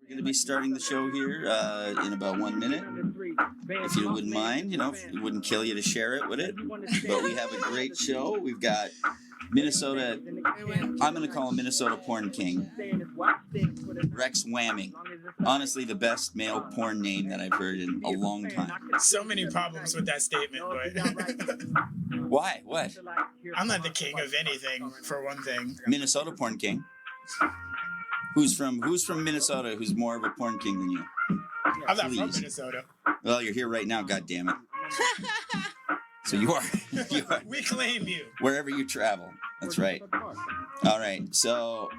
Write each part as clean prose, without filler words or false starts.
Going to be starting the show here in about 1 minute. If you wouldn't mind, if it wouldn't kill you to share it, would it? But we have a great show. We've got Minnesota. I'm going to call him Minnesota Porn King. Rex Whamming. Honestly, the best male porn name that I've heard in a long time. So many problems with that statement, but Why? What? I'm not the king of anything, for one thing. Minnesota Porn King. Who's from Minnesota? Who's more of a porn king than you? I'm not from Minnesota. Well, you're here right now. God damn it! So you are. You are. We claim you. Wherever you travel. That's right. All right. So,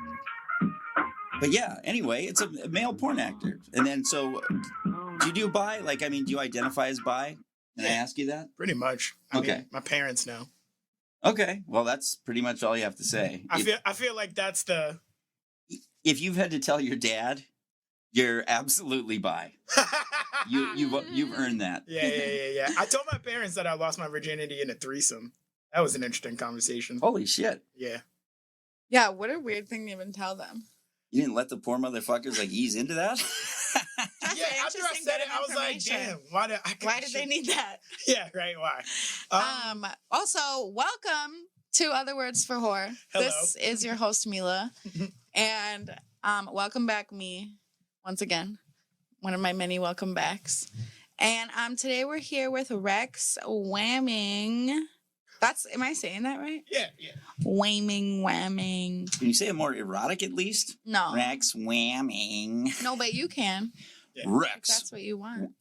but yeah. Anyway, it's a male porn actor, and then so do you do bi? Like, I mean, do you identify as bi? Can I ask you that? Pretty much. I mean, my parents know. Okay. Well, that's pretty much all you have to say. I feel like that's the. If you've had to tell your dad, you're absolutely bi. You've earned that. Yeah. I told my parents that I lost my virginity in a threesome. That was an interesting conversation. Holy shit. Yeah. Yeah, what a weird thing to even tell them. You didn't let the poor motherfuckers ease into that? Yeah, after I said it, I was like, damn, why did they need that? Yeah, right, why? Also, welcome to Other Words for Whore. Hello. This is your host, Mila. And welcome back, me, once again. One of my many welcome backs. And today we're here with Rex Whamming. Am I saying that right? Yeah. Whamming. Can you say it more erotic at least? No. Rex Whamming. No, but you can. Yeah. Rex. That's what you want.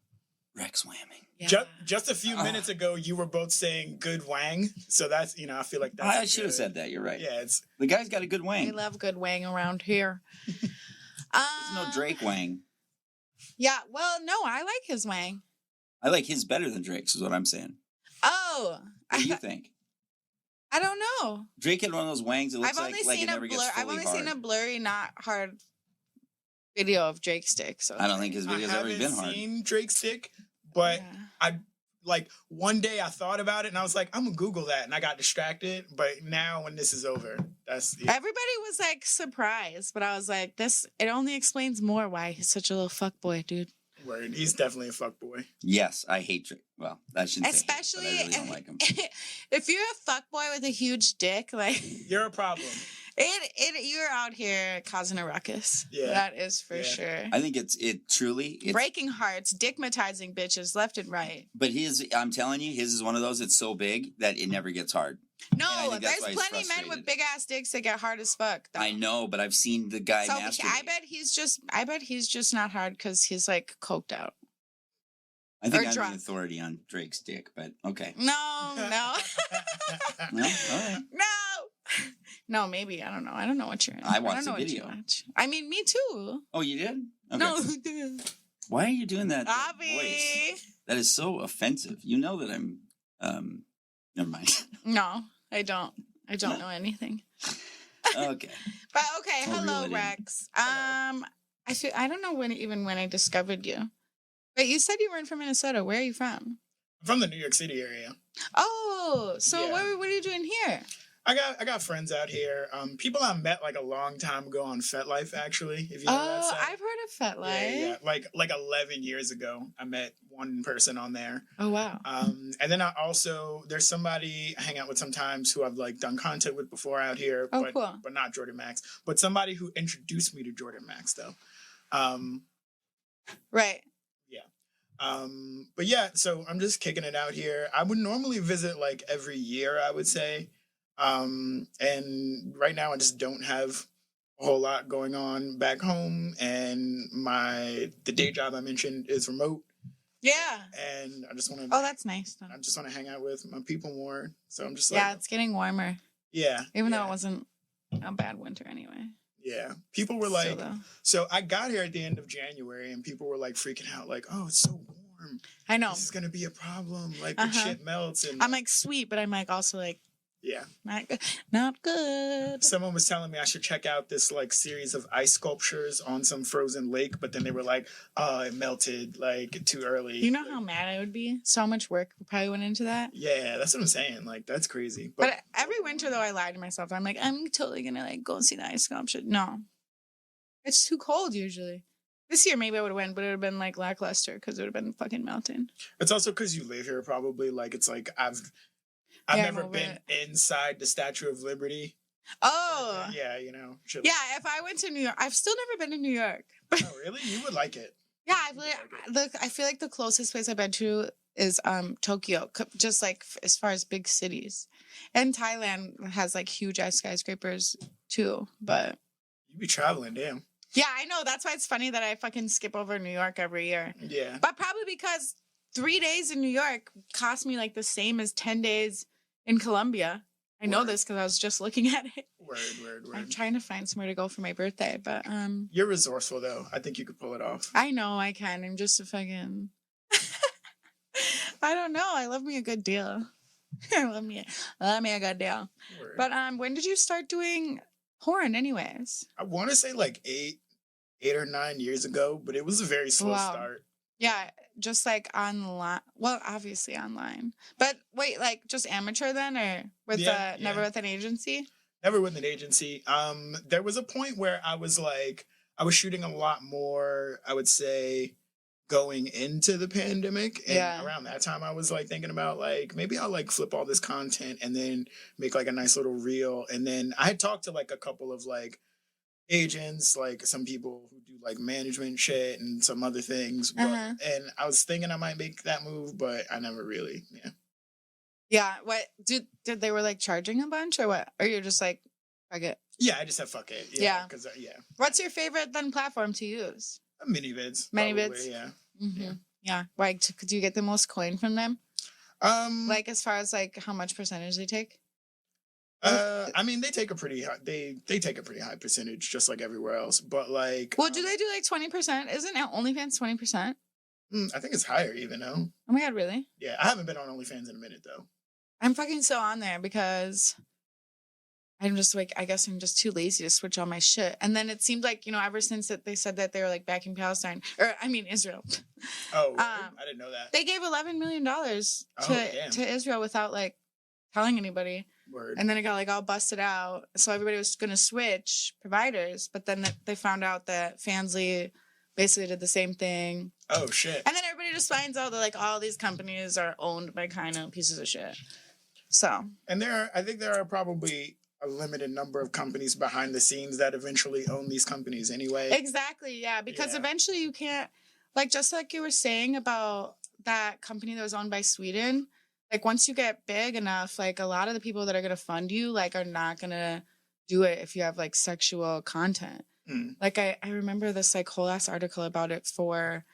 Rex Whamming. Yeah. Just a few minutes ago, you were both saying good Wang. So that's, I feel like that's. I should have said that. You're right. Yeah, the guy's got a good Wang. We love good Wang around here. There's no Drake Wang. Yeah, well, no, I like his Wang. I like his better than Drake's, is what I'm saying. Oh. What do you think? I don't know. Drake had one of those Wangs that looks like it never gets fully I've only hard. seen a blurry, not hard video of Drake's dick. So I don't think his video's ever been hard. I haven't seen Drake's dick, but yeah. One day I thought about it and I was like, I'm gonna Google that, and I got distracted. But now when this is over, everybody was like surprised, but I was like, it only explains more why he's such a little fuckboy, dude. Word, he's definitely a fuckboy. Yes, I hate Drake. Well, I shouldn't say hate, but I really don't like him. If you're a fuckboy with a huge dick, like you're a problem. You're out here causing a ruckus. Yeah, that is for sure. I think it's breaking hearts, dickmatizing bitches left and right. But I'm telling you, his is one of those. It's so big that it never gets hard. No, there's plenty of men with big ass dicks that get hard as fuck. Though. I know, but I've seen the guy. I bet he's just not hard because he's like coked out. I think I'm the authority on Drake's dick, but okay. No. No? All right. No, maybe. I don't know. I don't know what you're in. I watched the video. I mean, me too. Oh, you did? Okay. No. Why are you doing that Abby. voice? That is so offensive. You know that I'm... never mind. No, I don't. I don't know anything. Okay. But okay, hello, Rex. Hello. I don't know when I discovered you. But you said you weren't from Minnesota. Where are you from? I'm from the New York City area. Oh, so yeah. what are you doing here? I got friends out here. People I met like a long time ago on FetLife, actually. If you know that site. I've heard of FetLife. Yeah. Like 11 years ago, I met one person on there. Oh wow. And then there's somebody I hang out with sometimes who I've like done content with before out here. Oh, cool. But not Jordan Max. But somebody who introduced me to Jordan Max though. Right. Yeah. But yeah, so I'm just kicking it out here. I would normally visit like every year, I would say. And right now I just don't have a whole lot going on back home, and the day job I mentioned is remote. Yeah. And I just want to. Oh, that's nice. I just want to hang out with my people more. So I'm just it's getting warmer. Yeah. Even though it wasn't a bad winter anyway. Yeah. People were like, so I got here at the end of January and people were like freaking out, like, oh, it's so warm. I know. This is going to be a problem. Like, when shit melts. And I'm like, sweet, but I'm like also like, yeah. Not good. Someone was telling me I should check out this like series of ice sculptures on some frozen lake, but then they were like, oh, it melted like too early. You know how mad I would be? So much work probably went into that. Yeah, that's what I'm saying. Like, that's crazy. But every winter though, I lie to myself. I'm like, I'm totally gonna like go and see the ice sculpture. No. It's too cold usually. This year maybe I would have went, but it would have been like lackluster because it would have been fucking melting. It's also because you live here, probably. Like, it's like I've Yeah, I'm never over been it. inside the Statue of Liberty. Oh, Yeah, you know. Shit yeah. If I went to New York, I've still never been to New York. Oh, really? You would like it. Yeah, I feel like the closest place I've been to is Tokyo, just like as far as big cities, and Thailand has like huge ass skyscrapers too. But You be traveling, damn. yeah, I know that's why it's funny that I fucking skip over New York every year. Yeah. But probably because 3 days in New York cost me like the same as 10 days in Colombia. I know this because I was just looking at it. Word. I'm trying to find somewhere to go for my birthday, but You're resourceful though. I think you could pull it off. I know I can. I'm just a fucking I don't know. I love me a good deal. I love me a good deal. Word. But when did you start doing porn anyways? I want to say like 8 or 9 years ago, but it was a very slow start. Yeah, just like online. Well, obviously online. But wait, like just amateur then, or with never with an agency? Never with an agency. There was a point where I was shooting a lot more, I would say, going into the pandemic. And around that time I was like thinking about like maybe I'll like flip all this content and then make like a nice little reel. And then I had talked to like a couple of like agents, like some people who do like management shit and some other things. But, and I was thinking I might make that move, but I never really, Yeah. What did they were like charging a bunch or what? Or you're just like, fuck it? Yeah, I just said fuck it. Yeah. Because What's your favorite then platform to use? Mini-vids. Mini-vids? Yeah. Mm-hmm. Yeah. Like, do you get the most coin from them? Like as far as like how much percentage they take? I mean, they take a pretty high. They take a pretty high percentage, just like everywhere else. But like, well, do they do like 20%? Isn't OnlyFans 20%? I think it's higher even though. Oh my god, really? Yeah, I haven't been on OnlyFans in a minute though. I'm fucking so on there because I'm just like, I guess I'm just too lazy to switch all my shit. And then it seemed like, ever since that they said that they were like backing Palestine, or I mean Israel. Oh, I didn't know that. They gave $11 million to Israel without like telling anybody. Word. And then it got like all busted out. So everybody was going to switch providers. But then they found out that Fansly basically did the same thing. Oh, shit. And then everybody just finds out that like all these companies are owned by kind of pieces of shit. So. And I think there are probably a limited number of companies behind the scenes that eventually own these companies anyway. Exactly, yeah. Because eventually you can't, like just like you were saying about that company that was owned by Sweden, like once you get big enough, like a lot of the people that are going to fund you, like are not going to do it if you have like sexual content. Like I remember this like whole ass article about it for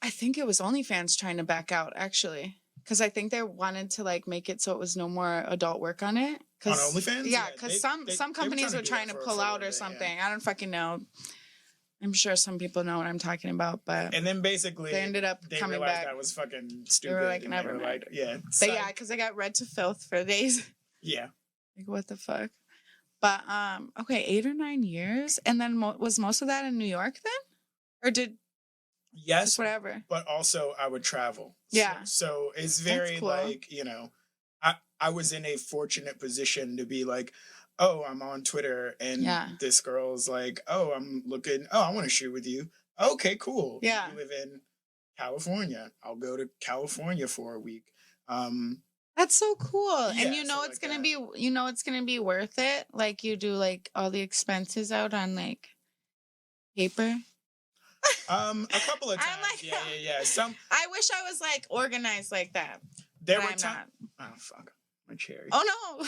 I think it was OnlyFans trying to back out actually. Because I think they wanted to like make it so it was no more adult work on it. On OnlyFans? Yeah, because some companies were trying to pull out or something. I don't fucking know. I'm sure some people know what I'm talking about, but and then basically they ended up coming back. That was fucking stupid. They were like, never mind. But yeah, because I got read to filth for days. Yeah. Like what the fuck? But okay, 8 or 9 years, and then was most of that in New York then, or did? Yes, just whatever. But also, I would travel. Yeah. So it's very cool. Like I was in a fortunate position to be like, oh, I'm on Twitter and this girl's like, oh, I want to shoot with you. Okay, cool. Yeah. You live in California. I'll go to California for a week. That's so cool. Yeah, and it's gonna be it's gonna be worth it. Like you do like all the expenses out on like paper. A couple of times. Like, yeah. I wish I was like organized like that. There were times. Oh fuck, my cherry. Oh no.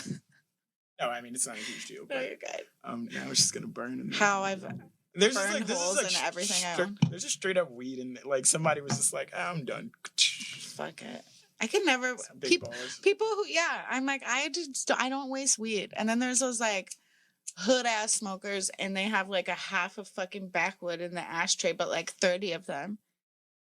No, I mean it's not a huge deal. No, you're good. Now it's just gonna burn. How I've there's burned just holes in everything I own. There's just straight up weed in it. Like somebody was just like, I'm done. Fuck it. I can never. People who I'm like I don't waste weed. And then there's those like hood ass smokers, and they have like a half of fucking backwood in the ashtray, but like 30 of them.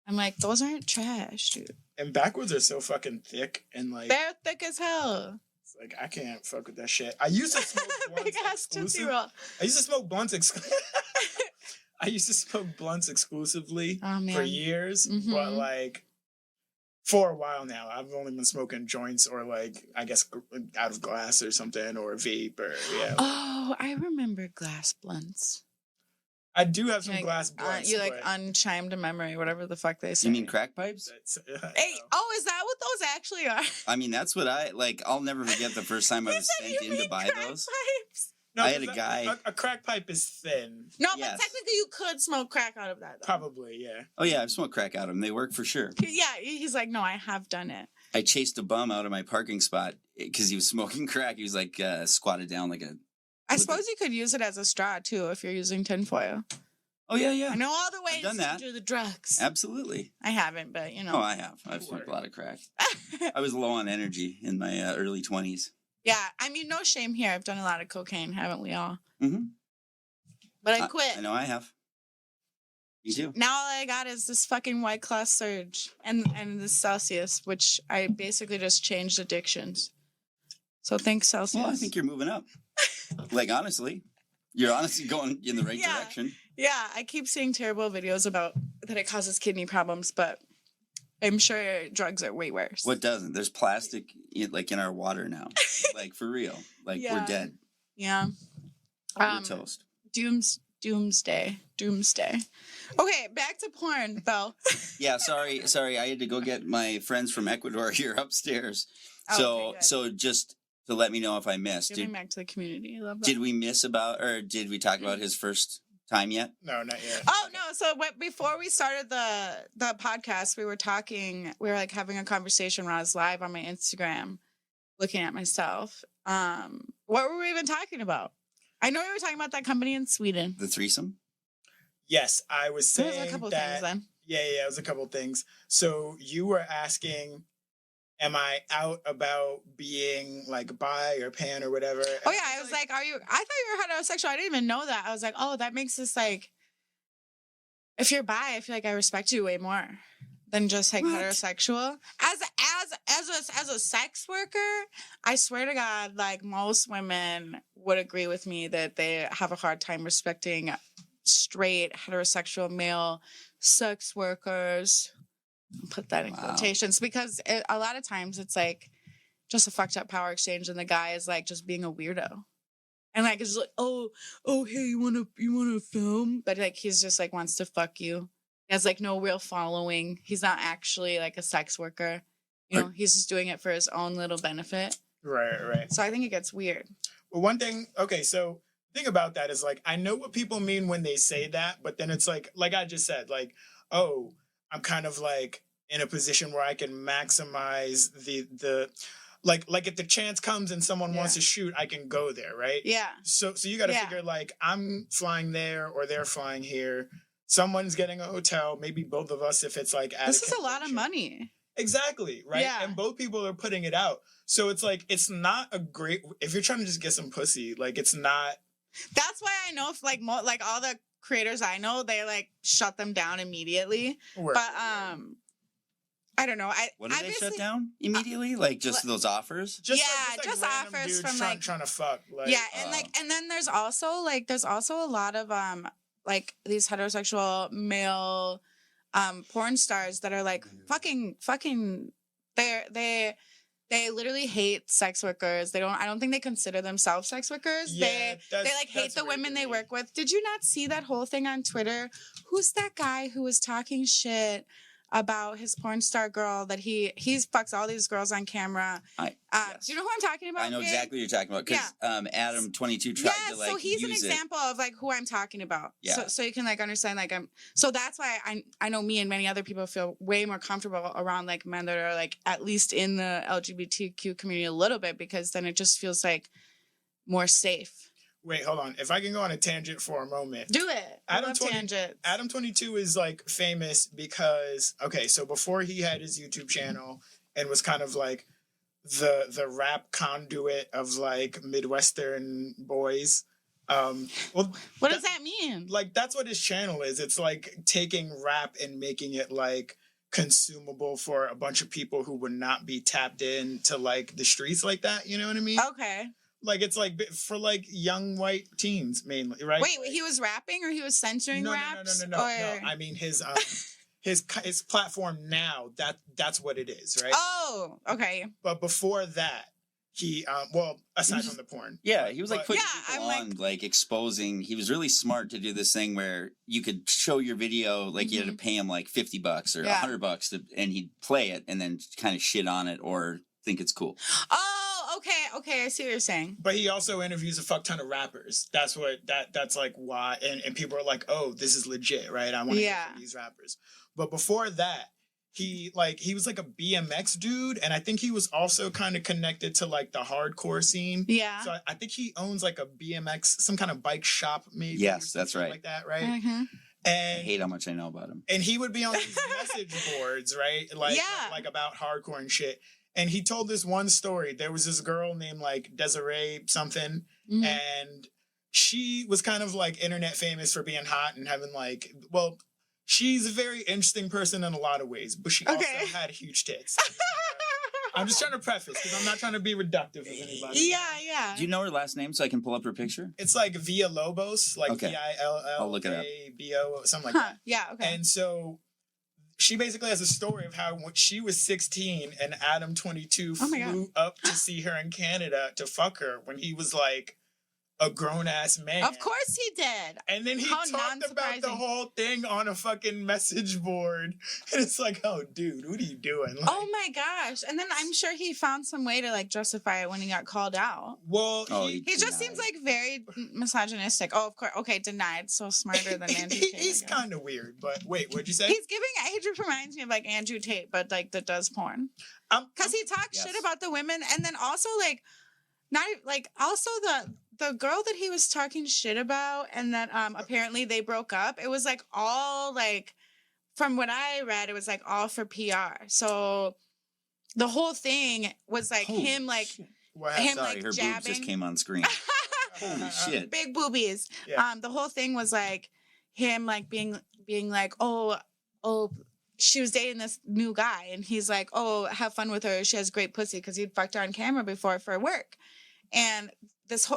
I'm like, those aren't trash, dude. And backwoods are so fucking thick, and like they're thick as hell. It's like I can't fuck with that shit. I used to smoke blunts exclusively. I used to smoke blunts I used to smoke blunts exclusively for years, but like for a while now, I've only been smoking joints or like I guess out of glass or something or vape or Oh, I remember glass blunts. I do have some Like, glass blunts. you like but unchimed memory, whatever the fuck they say. You mean crack pipes? Hey, oh, is that what those actually are? I mean, that's what I like. I'll never forget the first time I was sent in to buy crack those. Pipes? No, I had a guy. A crack pipe is thin. No, Yes. but technically you could smoke crack out of that. Though. Probably, yeah. Oh yeah, I've smoked crack out of them. They work for sure. Yeah, he's like, no, I have done it. I chased a bum out of my parking spot because he was smoking crack. He was like squatted down like a. I suppose you could use it as a straw too if you're using tinfoil. Oh yeah. I know all the ways done that. to do the drugs. Absolutely. I haven't, but you know. Oh, I have. I've smoked a lot of crack. I was low on energy in my early 20s. Yeah, I mean, no shame here. I've done a lot of cocaine, haven't we all? Mm-hmm. But I quit. I know I have. Me too. Now all I got is this fucking White Claw Surge and this Celsius, which I basically just changed addictions. So thanks, Celsius. Well, I think you're moving up. Like, honestly. You're honestly going in the right direction. Yeah, I keep seeing terrible videos about that it causes kidney problems, but I'm sure drugs are way worse. What doesn't? There's plastic in our water now. Like, for real. Like, we're dead. Yeah. We're toast. Doomsday. Okay, back to porn, though. Yeah, sorry. I had to go get my friends from Ecuador here upstairs. So just to let me know if I missed. Giving back to the community. I love that. Did we miss about, or did we talk about his first time yet? No, not yet. Oh, no. So before we started the podcast, we were like having a conversation when I was live on my Instagram looking at myself. What were we even talking about? I know we were talking about that company in Sweden. The threesome? Yes, I was saying There was a couple that, of things then. Yeah, it was a couple of things. So you were asking, am I out about being like bi or pan or whatever? And oh, yeah. I was like, I thought you were heterosexual. I didn't even know that. I was like, oh, that makes this like, if you're bi, I feel like I respect you way more than just like heterosexual. As a sex worker, I swear to God, like most women would agree with me that they have a hard time respecting straight heterosexual male sex workers. I'll put that in quotations because a lot of times it's like just a fucked up power exchange, and the guy is like just being a weirdo. And like it's like, oh, hey, you wanna film? But like he's just like wants to fuck you. He has like no real following. He's not actually like a sex worker. You know, he's just doing it for his own little benefit. Right. So I think it gets weird. Well, one thing, okay, so the thing about that is like, I know what people mean when they say that, but then it's like I just said, like, oh, I'm kind of like in a position where I can maximize the like if the chance comes and someone wants to shoot, I can go there, right? Yeah. So you got to figure like I'm flying there or they're flying here. Someone's getting a hotel, maybe both of us if it's like this is a lot of money. Exactly, right? Yeah. And both people are putting it out. So it's like it's not a great if you're trying to just get some pussy, like it's not. That's why I know if like all the creators I know, they like shut them down immediately. Word. But I don't know. What did they shut down immediately? Like just those offers? Just offers from like trying to fuck. Like, yeah, and then there's also a lot of like these heterosexual male porn stars that are like fucking they literally hate sex workers. I don't think they consider themselves sex workers. Yeah, they like hate the women they work with. Did you not see that whole thing on Twitter? Who's that guy who was talking shit about his porn star girl that he fucks all these girls on camera? Yes. Do you know who I'm talking about? I know exactly what you're talking about because Adam 22 tried to like so he's use an example of like who I'm talking about. Yeah. So you can like understand like so that's why I know me and many other people feel way more comfortable around like men that are like at least in the LGBTQ community a little bit, because then it just feels like more safe. Wait, hold on. If I can go on a tangent for a moment. Do it. Adam 22 is like famous because, okay, so before he had his YouTube channel and was kind of like the rap conduit of like Midwestern boys. What does that mean? Like that's what his channel is. It's like taking rap and making it like consumable for a bunch of people who would not be tapped into like the streets like that. You know what I mean? Okay. Like it's like for like young white teens mainly, right? Wait, he was rapping or he was censoring raps? No. I mean his platform now. That's what it is, right? Oh, okay. But before that, he well, aside from the porn. Yeah, he was like putting Yeah, people I'm on, like exposing. He was really smart to do this thing where you could show your video, like you had to pay him like $50 or $100, and he'd play it and then kind of shit on it or think it's cool. Oh, okay, I see what you're saying. But he also interviews a fuck ton of rappers. That's what that's like why, and people are like, oh, this is legit, right? I want to hear from these rappers. But before that, he was like a BMX dude, and I think he was also kind of connected to like the hardcore scene. Yeah. So I think he owns like a BMX, some kind of bike shop, maybe. Yes, that's right. Like that, right? Mm-hmm. And I hate how much I know about him. And he would be on these message boards, right? Like about hardcore and shit. And he told this one story. There was this girl named like Desiree something, and she was kind of like internet famous for being hot and having like, well, she's a very interesting person in a lot of ways, but she also had huge tits. I'm just trying to preface because I'm not trying to be reductive of anybody. Yeah. Do you know her last name so I can pull up her picture? It's like Villa Lobos, like I'll look it up. VILLABO, something like that. Yeah, okay. And so she basically has a story of how when she was 16 and Adam 22 flew up to see her in Canada to fuck her when he was like a grown-ass man. Of course he did. And then he talked about the whole thing on a fucking message board. And it's like, oh, dude, what are you doing? Like, oh, my gosh. And then I'm sure he found some way to, like, justify it when he got called out. Well, he just seems, like, very misogynistic. Oh, of course. Okay, denied. So smarter than Andrew Tate. He's kind of weird, but wait, what'd you say? He's giving age reminds me of, like, Andrew Tate, but, like, that does porn. Because he talks shit about the women. And then also, like, the girl that he was talking shit about and that apparently they broke up, it was like all like, from what I read, it was like all for PR. So the whole thing was like him like Sorry, her jabbing. boobs just came on screen. Holy shit. Big boobies. Yeah. The whole thing was like him like being like, oh, she was dating this new guy and he's like, oh, have fun with her. She has great pussy because he'd fucked her on camera before for work. And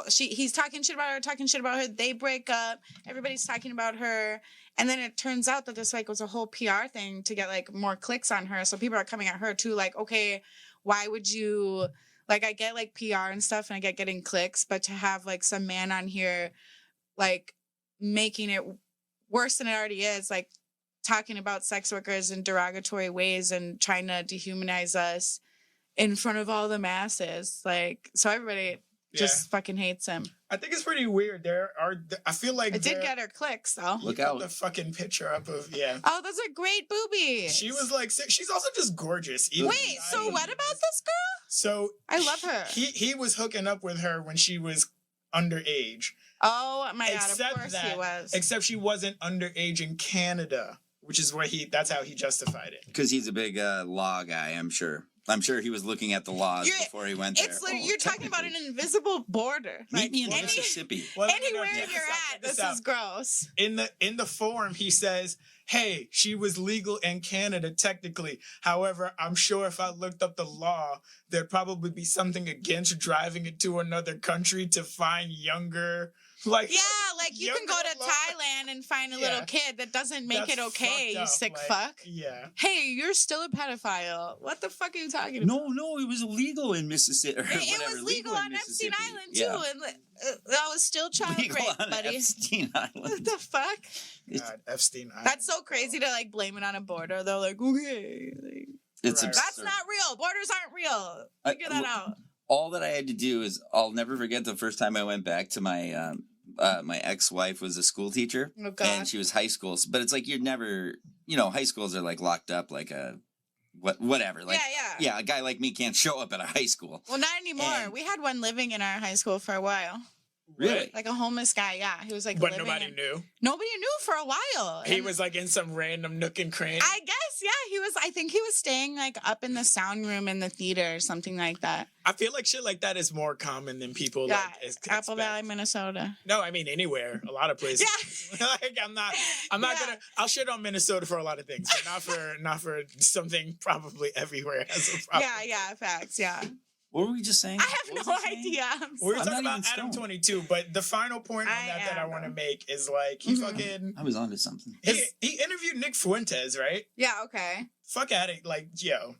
he's talking shit about her. They break up. Everybody's talking about her. And then it turns out that this like was a whole PR thing to get like more clicks on her. So people are coming at her too. Like, okay, why would you, like, I get like PR and stuff and I get getting clicks, but to have like some man on here, like making it worse than it already is, like talking about sex workers in derogatory ways and trying to dehumanize us in front of all the masses. Like, so everybody just fucking hates him. I think it's pretty weird. I feel like it did get her clicks though. Look out. The fucking picture up of, Oh, those are great boobies. She was like, she's also just gorgeous. Wait, so what about this girl? So I love her. He was hooking up with her when she was underage. Oh my God, of course he was. Except she wasn't underage in Canada, which is where that's how he justified it. Because he's a big law guy, I'm sure. I'm sure he was looking at the laws before he went there. It's like you're talking about an invisible border. Meet me in Mississippi. Anywhere you're at, this is gross. In the forum, he says, hey, she was legal in Canada technically. However, I'm sure if I looked up the law, there'd probably be something against driving it to another country to find younger. Like, yeah, like you can go to Thailand and find a little kid. That doesn't make it okay, you sick fuck. Yeah. Hey, you're still a pedophile. What the fuck are you talking about? No, it was illegal in Mississippi. It was legal on Epstein Island too. And that was still child rape, buddy. Epstein Island. What the fuck? God, Epstein Island. That's so crazy to like blame it on a border. They're like, okay. It's absurd. That's not real. Borders aren't real. Figure that out. All that I had to do is, I'll never forget the first time I went back to my my ex-wife was a school teacher, and she was high school. But it's like you're never, high schools are like locked up, like whatever. Like, yeah, a guy like me can't show up at a high school. Well, not anymore. We had one living in our high school for a while. Really? Like a homeless guy, yeah. He was like, but nobody knew. Nobody knew for a while. He was like in some random nook and cranny. I guess, yeah. I think he was staying like up in the sound room in the theater or something like that. I feel like shit like that is more common than people Apple Valley, Minnesota. No, I mean anywhere, a lot of places. Yeah. Like I'm not gonna. I'll shit on Minnesota for a lot of things, but not for something probably everywhere has a problem. Yeah, facts, yeah. What were we just saying? I have no idea. We were talking about Adam 22, but the final point on that I want to make is like he fucking. I was onto something. He interviewed Nick Fuentes, right? Yeah. Okay. fuck at it. Like, yo.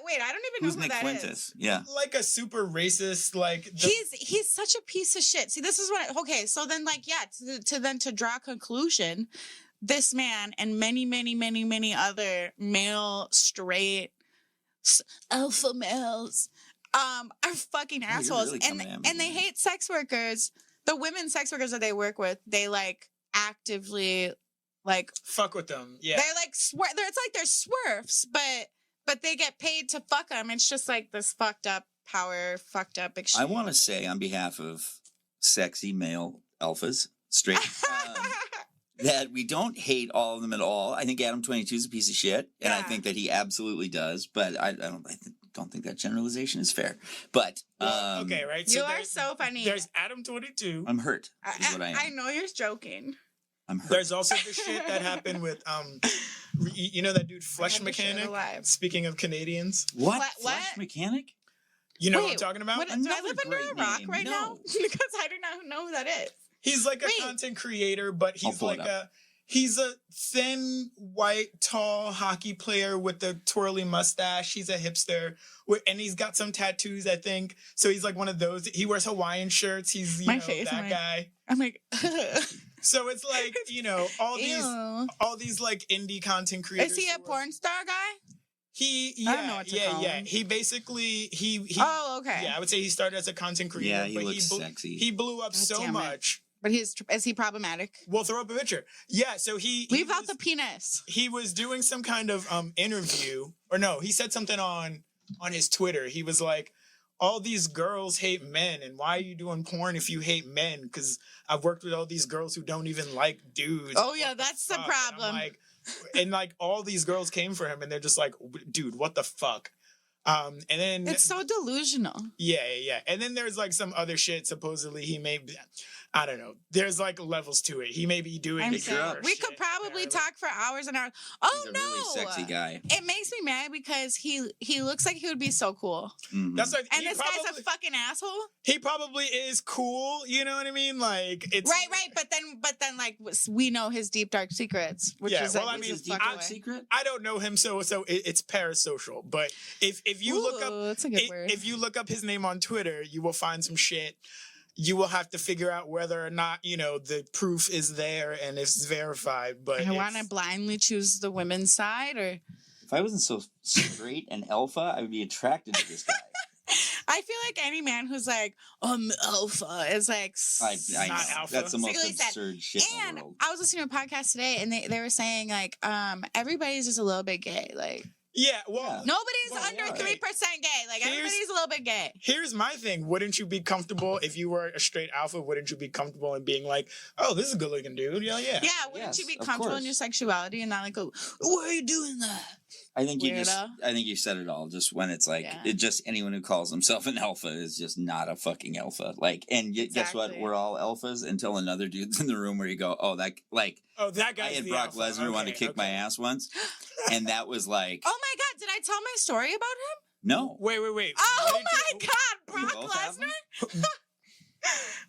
Wait, I don't even Who's know who Nick that Fuentes? is. Yeah. Like a super racist, like... He's such a piece of shit. See, this is what... Okay, so then, like, yeah, to draw a conclusion, this man and many, many, many, many other male, straight, alpha males are fucking assholes. Really and they hate sex workers. The women sex workers that they work with, they, like, actively... Like fuck with them, yeah. They're like it's like they're swerfs, but they get paid to fuck them. It's just like this fucked up power, fucked up exchange. I want to say on behalf of sexy male alphas, straight, that we don't hate all of them at all. I think Adam 22 is a piece of shit, and I think that he absolutely does. But I don't think that generalization is fair. But okay, right. So you are so funny. There's Adam 22. I'm hurt. Is what I am. I know you're joking. I'm hurt. There's also the shit that happened with you know that dude Flesh Mechanic. Speaking of Canadians, what? Flesh Mechanic? You know what I'm talking about? Do I live under a rock right now? Because I do not know who that is. He's like a content creator, but he's like he's a thin, white, tall hockey player with the twirly mustache. He's a hipster, and he's got some tattoos, I think. So he's like one of those. He wears Hawaiian shirts. He's that guy. I'm like. So it's like, you know, all these like indie content creators. Is he a porn star guy? I don't know what to call him. He basically Oh, okay. Yeah, I would say he started as a content creator. Yeah, he looks sexy. He blew up so much. But is he problematic? We'll throw up a picture. Yeah, so leave out the penis. He was doing some kind of interview, or no, he said something on his Twitter. He was like, all these girls hate men, and why are you doing porn if you hate men? Because I've worked with all these girls who don't even like dudes. Oh yeah, that's the problem. And all these girls came for him, and they're just like, dude, what the fuck? And then it's so delusional. Yeah. And then there's like some other shit. Supposedly he may be, I don't know. There's like levels to it. He may be doing. We could probably talk for hours and hours. Oh, he's a really sexy guy. It makes me mad because he looks like he would be so cool. Mm-hmm. That's like, and this guy's a fucking asshole. He probably is cool. You know what I mean? Like it's right. But then like we know his deep dark secrets, which is well, like, I mean, his deep dark secret. I don't know him, so it's parasocial. But if you look up, that's a good word. If you look up his name on Twitter, you will find some shit. You will have to figure out whether or not, you know, the proof is there and it's verified. But I want to blindly choose the women's side, or if I wasn't so straight and alpha, I would be attracted to this guy. I feel like any man who's like, alpha is like not alpha. That's the most absurd shit in the world. I was listening to a podcast today, and they were saying like, everybody's just a little bit gay, like. Yeah, well, nobody's under 3% gay. Like everybody's a little bit gay. Here's my thing: wouldn't you be comfortable if you were a straight alpha? Wouldn't you be comfortable in being like, "Oh, this is a good-looking dude"? Yeah. Wouldn't you be comfortable in your sexuality and not like, "Oh, why are you doing that?" I think you said it all. Just when it's like, anyone who calls himself an alpha is just not a fucking alpha. Like, and guess what? We're all alphas until another dude's in the room where you go, that guy. I had Brock Lesnar wanted to kick my ass once, and that was like, oh my god, did I tell my story about him? No. Wait. Oh my god, Brock Lesnar.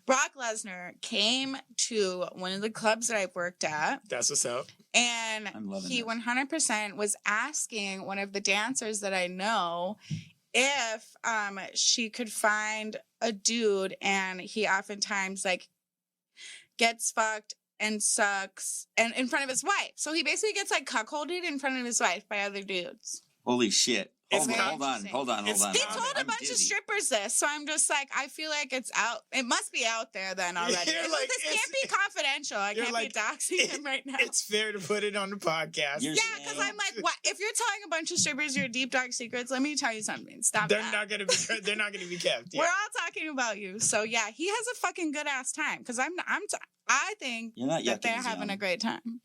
Brock Lesnar came to one of the clubs that I've worked at. That's what's up. And he 100% was asking one of the dancers that I know if she could find a dude, and he oftentimes like gets fucked and sucks and in front of his wife. So he basically gets like cuckolded in front of his wife by other dudes. Holy shit. Hold on. He told a bunch of strippers this, so I'm just like, I feel like it's out. It must be out there then already. This can't be confidential. I can't be doxing him right now. It's fair to put it on the podcast. Yeah, because I'm like, what? If you're telling a bunch of strippers your deep dark secrets, let me tell you something. Stop. They're not gonna be kept. Yeah. We're all talking about you, so yeah, he has a fucking good ass time. Because I think that they're having a great time.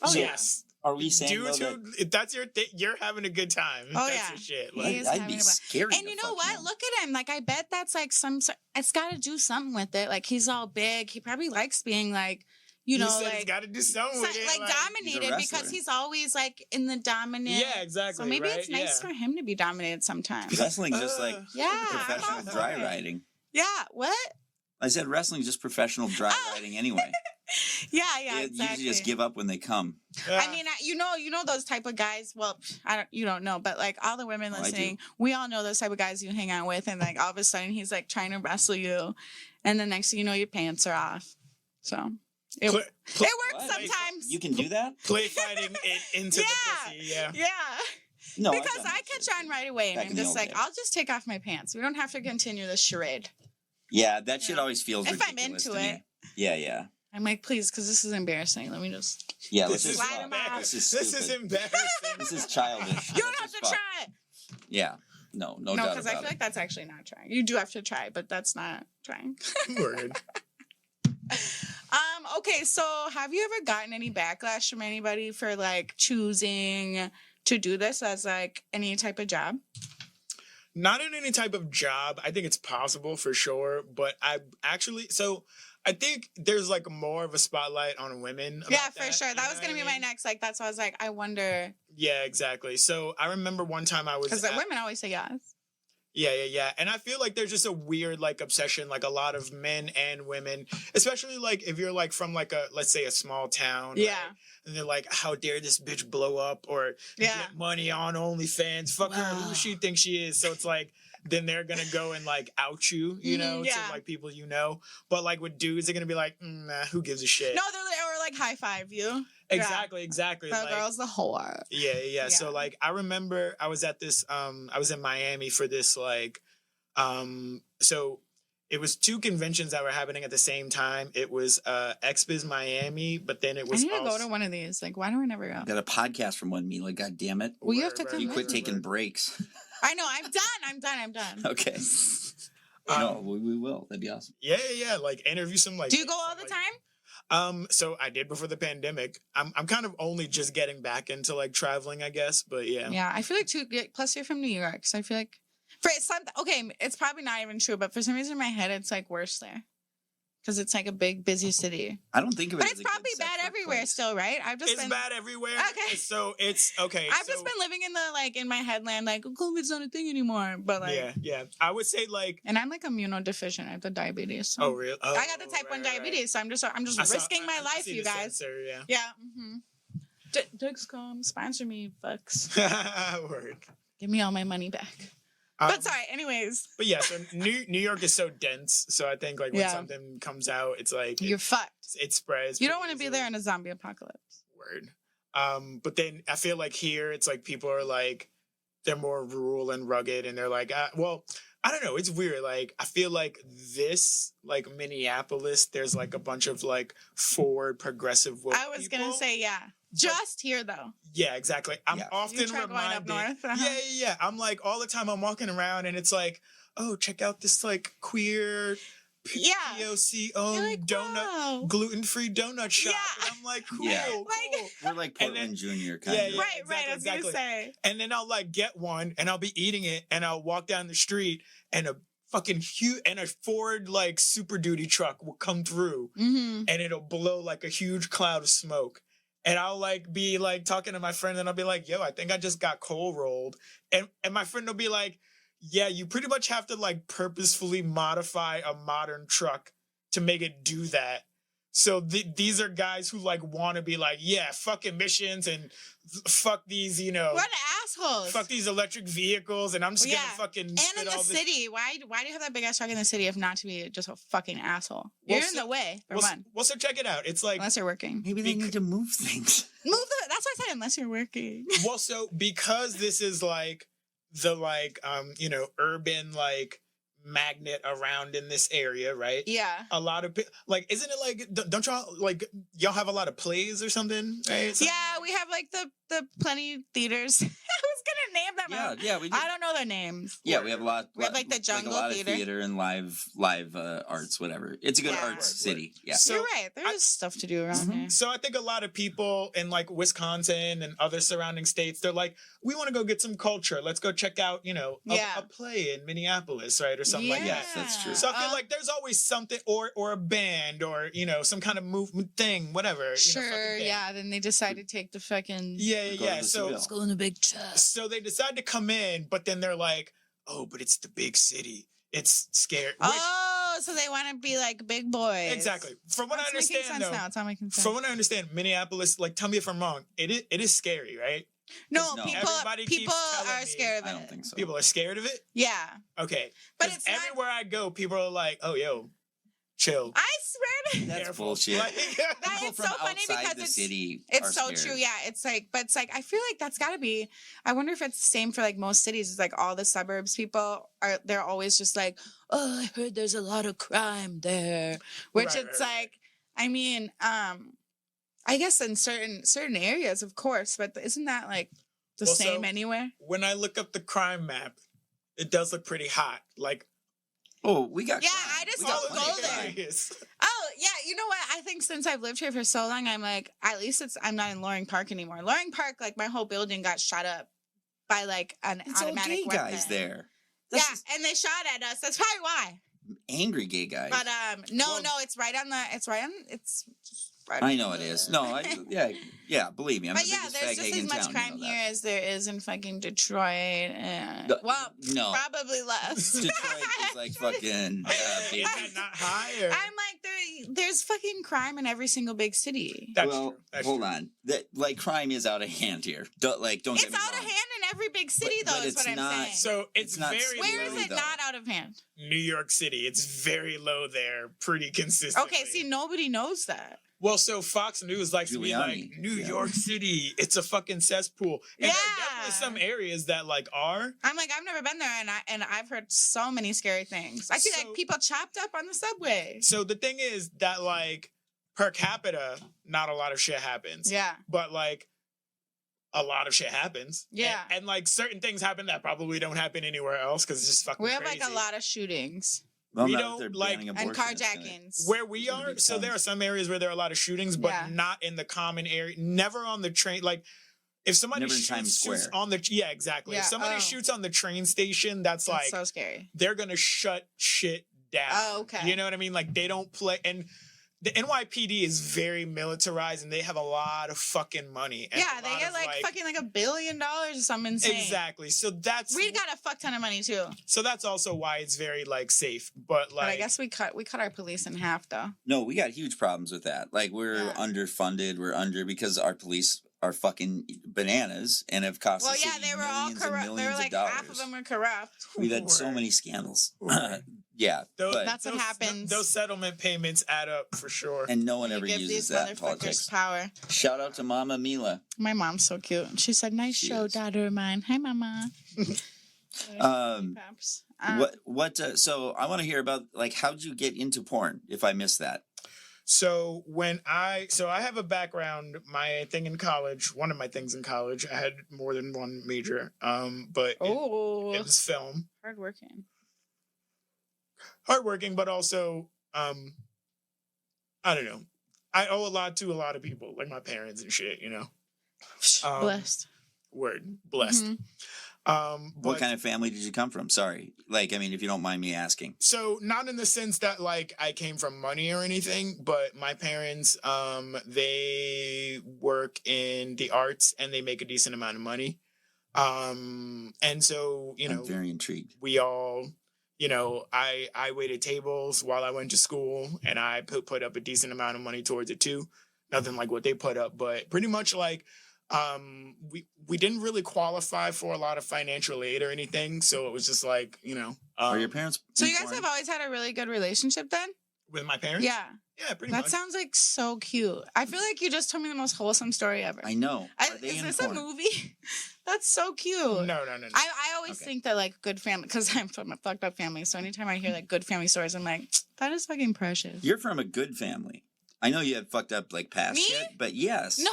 Oh yes. Are we saying dudes who that's your thing? You're having a good time. Oh that's yeah, your shit. Like, I'd be scared. And you know what? Look at him. Like I bet that's like it's got to do something with it. Like he's all big. He probably likes being like, you know, like he's got to do something with it. Like dominated because he's always like in the dominant. Yeah, exactly. So maybe it's nice for him to be dominated sometimes. Wrestling's just like professional dry riding. Yeah. What? I said wrestling's just professional dry riding anyway. Yeah, They exactly. usually just give up when they come. I mean, you know those type of guys. Well, you don't know, but like all the women Oh, I listening, we all know those type of guys you hang out with, and like all of a sudden he's like trying to wrestle you, and the next thing you know, your pants are off. So it works What? sometimes. You can do that? Play fighting it into the pussy. Yeah. Yeah. No, I've Because done I that catch shit. on right away, and Back I'm in the just old like, days. I'll just take off my pants. We don't have to continue this charade. Yeah, that shit always feels If I'm ridiculous into to me. it. Yeah. I'm like, please, because this is embarrassing. Let me just. Yeah, This let's is just slide 'em fuck. out. This is This is stupid. embarrassing. This is childish. You don't Let's have just to fuck. try it. Yeah. No No, doubt because I about feel it. like that's actually not trying. You do have to try, but that's not trying. Word. Okay, so have you ever gotten any backlash from anybody for like choosing to do this as like any type of job? Not in any type of job. I think it's possible for sure, but I think there's like more of a spotlight on women. About Yeah, for that, sure. you That know was what gonna I be my mean? next. Like, that's why I was like, I wonder, Yeah, exactly. So I remember one time I was because women always say yes. Yeah. And I feel like there's just a weird like obsession, like a lot of men and women, especially like if you're like from like let's say a small town. Yeah. Right? And they're like, how dare this bitch blow up or Yeah. get money on OnlyFans? Fuck her. Wow. Who does she think she is? So it's like, then they're going to go and like out you, you know, yeah. to like people you know. But like with dudes, they're going to be like, nah, who gives a shit? No, or like high five you. Exactly. The Like, girl's the whore. Yeah. So like I remember I was at this I was in Miami for this like so it was two conventions that were happening at the same time. It was XBiz Miami, but then it was I need to also go to one of these. Like, why do I never go? Got a podcast from one Mila. God damn it. Well, you have to come. You with quit me. taking breaks. I know. I'm done. Okay. No, we will. That'd be awesome. Yeah. Like interview some like. Do you go all the time? So I did before the pandemic. I'm kind of only just getting back into like traveling, I guess. But yeah. Yeah, I feel like too. Plus, you're from New York, so I feel like for some. Okay, it's probably not even true, but for some reason in my head, it's like worse there because it's like a big, busy city. I don't think of it But as it's a good probably bad sex everywhere workplace. still, right? It's bad everywhere. Okay. So it's okay. I've just been living in the like in my headland, like COVID's not a thing anymore. But like, yeah. I would say like. and I'm like immunodeficient. I have the diabetes. So. Oh really? Oh, I got the type 1 diabetes, so I'm just risking my life, you guys. Sensor, yeah. Yeah. Dexcom, sponsor me, fucks. Word. Give me all my money back. But sorry, anyways. But yeah, so New York is so dense. So I think like when something comes out, it's like You're fucked. It spreads. You don't want to be there in a zombie apocalypse. Word. But then I feel like here it's like people are like they're more rural and rugged, and they're like, well, I don't know. It's weird. Like I feel like this, like Minneapolis, there's like a bunch of like forward progressive woke I was gonna say just here though. Yeah, exactly. I'm often You try going up reminded. north? Yeah. I'm like all the time I'm walking around and it's like, oh, check out this like queer POC owned like, donut, wow. gluten-free donut shop. Yeah. And I'm like, cool, Yeah. cool. We're like And Portland then- Junior kind Yeah, of. yeah. Right. I was exactly. gonna say. And then I'll like get one and I'll be eating it and I'll walk down the street and a fucking huge and a Ford like Super Duty truck will come through and it'll blow like a huge cloud of smoke. And I'll like be like talking to my friend and I'll be like, yo, I think I just got coal rolled. And my friend will be like, yeah, you pretty much have to like purposefully modify a modern truck to make it do that. So these are guys who like want to be like, yeah, fuck emissions and fuck these, you know. What assholes. Fuck these electric vehicles and I'm just gonna fucking and spit in the all this. city, why do you have that big ass truck in the city if not to be just a fucking asshole? Well, You're in the way, for one. Well, so check it out. It's like Unless you're working. Maybe they need to move things. That's what I said, unless you're working. well, so because this is like the like you know, urban like magnet around in this area, right? Yeah. A lot of like, isn't it like, don't y'all like y'all have a lot of plays or something? Right? Yeah, we have like the plenty theaters. I was gonna name them. Yeah, we do. I don't know their names. Yeah, we have a lot. We have like the jungle a lot theater. of theater and live arts, whatever. It's a good arts city. Yeah. You're right. There's stuff to do around here. So I think a lot of people in like Wisconsin and other surrounding states, they're like, we want to go get some culture. Let's go check out, you know, a play in Minneapolis, right? Or something like that. Yes, that's true. So I feel like there's always something or a band or, you know, some kind of movement thing, whatever. Sure, yeah. Then they decide to take the fucking... Yeah. So let's go in the big chest. So they decide to come in, but then they're like, oh, but it's the big city. It's scary. Oh, Oh, so they want to be like big boys. Exactly. From what I It's making understand, sense though, now. It's all making sense. from what I understand, Minneapolis, like, tell me if I'm wrong, it is scary, right? No, No. people Everybody keeps telling are me- scared of it. I don't think so. People are scared of it? Yeah. Okay. But 'Cause it's not- everywhere I go, people are like, oh, yo, chill. I swear to That's Careful. bullshit. Like, That People it's from so funny outside because the it's city it's are so scared. true. Yeah, it's like, but it's like I feel like that's got to be. I wonder if it's the same for like most cities. It's like all the suburbs people are. They're always just like, oh, I heard there's a lot of crime there, which Right, it's right, right. like. I mean, I guess in certain areas, of course, but isn't that like the Well, same so- anywhere? when I look up the crime map, it does look pretty hot. Like, Oh, we got Yeah, crime. I just We don't got go plenty of there. crime. Yes. Oh yeah, you know what? I think since I've lived here for so long, I'm like, at least I'm not in Loring Park anymore. Loring Park, like my whole building got shot up by like an It's all automatic gay weapon. guys there. Yeah, That's just and they shot at us. That's probably why. angry gay guys. But no, Well- no, it's right on. It's right I on know it is. No, yeah, believe me. I'm But the yeah, biggest there's fag just hag as in much town, crime you know here that. as there is in fucking Detroit. No, Well, no. probably less. Detroit is like fucking Is big. that not high? Or? I'm like, there's fucking crime in every single big city. That's well, true. That's hold true. on. That like crime is out of hand here. Don't It's get me out of wrong. hand in every big city, But though. Is it's what I'm not- saying. So it's It's not very Where low. is it though. not out of hand? New York City. It's very low there, pretty consistently. Okay, see, nobody knows that. Well, so Fox News likes to be like, Giuliani. New Yeah. York City, it's a fucking cesspool. And there are Yeah. definitely some areas that like are. I'm like, I've never been there, and I've heard so many scary things. I see So- like people chopped up on the subway. So the thing is that like per capita, not a lot of shit happens. Yeah, But like a lot of shit happens. Yeah. And like certain things happen that probably don't happen anywhere else because it's just fucking we have crazy. like a lot of shootings Well, We now that don't, they're like- banning and abortion, it's gonna- carjackings. Where we It's gonna are, be so there are tons. some areas where there are a lot of shootings, but Yeah. not in the common area. Never on the train. Like, if somebody Never in Times shoots Square. on the exactly. Yeah, If somebody oh. shoots on the train station, that's like so scary. they're gonna shut shit down. Oh, okay. You know what I mean? Like they don't play, and the NYPD is very militarized, and they have a lot of fucking money. And Yeah, a they lot get of, like fucking like $1 billion or something insane. exactly. So that's We got a fuck ton of money too, so that's also why it's very like safe. But like but I guess we cut our police in half though. No, we got huge problems with that. Like we're Yeah. underfunded. We're under because our police are fucking bananas and have cost Well, the yeah, city they were all millions and corrupt. They were millions like of dollars. half of them were corrupt. We've had so Word. many scandals. Word. Yeah, Those- but That's what those- happens. Those settlement payments add up for sure. and no one You ever give uses these that in motherfuckers politics. power. Shout out to Mama Mila. My mom's so cute. She said, "Nice She show, is. daughter of mine." Hi, mama. Pops. So I want to hear about like how'd you get into porn? If I missed that, So I have a background, my thing in college, one of my things in college, I had more than one major. But it was film. Hardworking. Hardworking, but also I don't know. I owe a lot to a lot of people, like my parents and shit, you know. Blessed. Word. Blessed. Mhm. what But- kind of family did you come from? Sorry, like I mean, if you don't mind me asking. So not in the sense that like I came from money or anything, but my parents, they work in the arts and they make a decent amount of money. And so, you know, I'm very intrigued. we all, you know, I waited tables while I went to school and I put up a decent amount of money towards it too. Nothing like what they put up, but pretty much like we didn't really qualify for a lot of financial aid or anything, so it was just like, you know, Are your parents? So in you guys porn? have always had a really good relationship then? with my parents. Yeah. Yeah, pretty That much. sounds like so cute. I feel like you just told me the most wholesome story ever. I know. Are they Is in this porn? a movie? That's so cute. No. I always Okay. think that like good family, because I'm from a fucked up family. So anytime I hear like good family stories, I'm like, that is fucking precious. You're from a good family. I know you had fucked up like past Me? shit, but yes. No.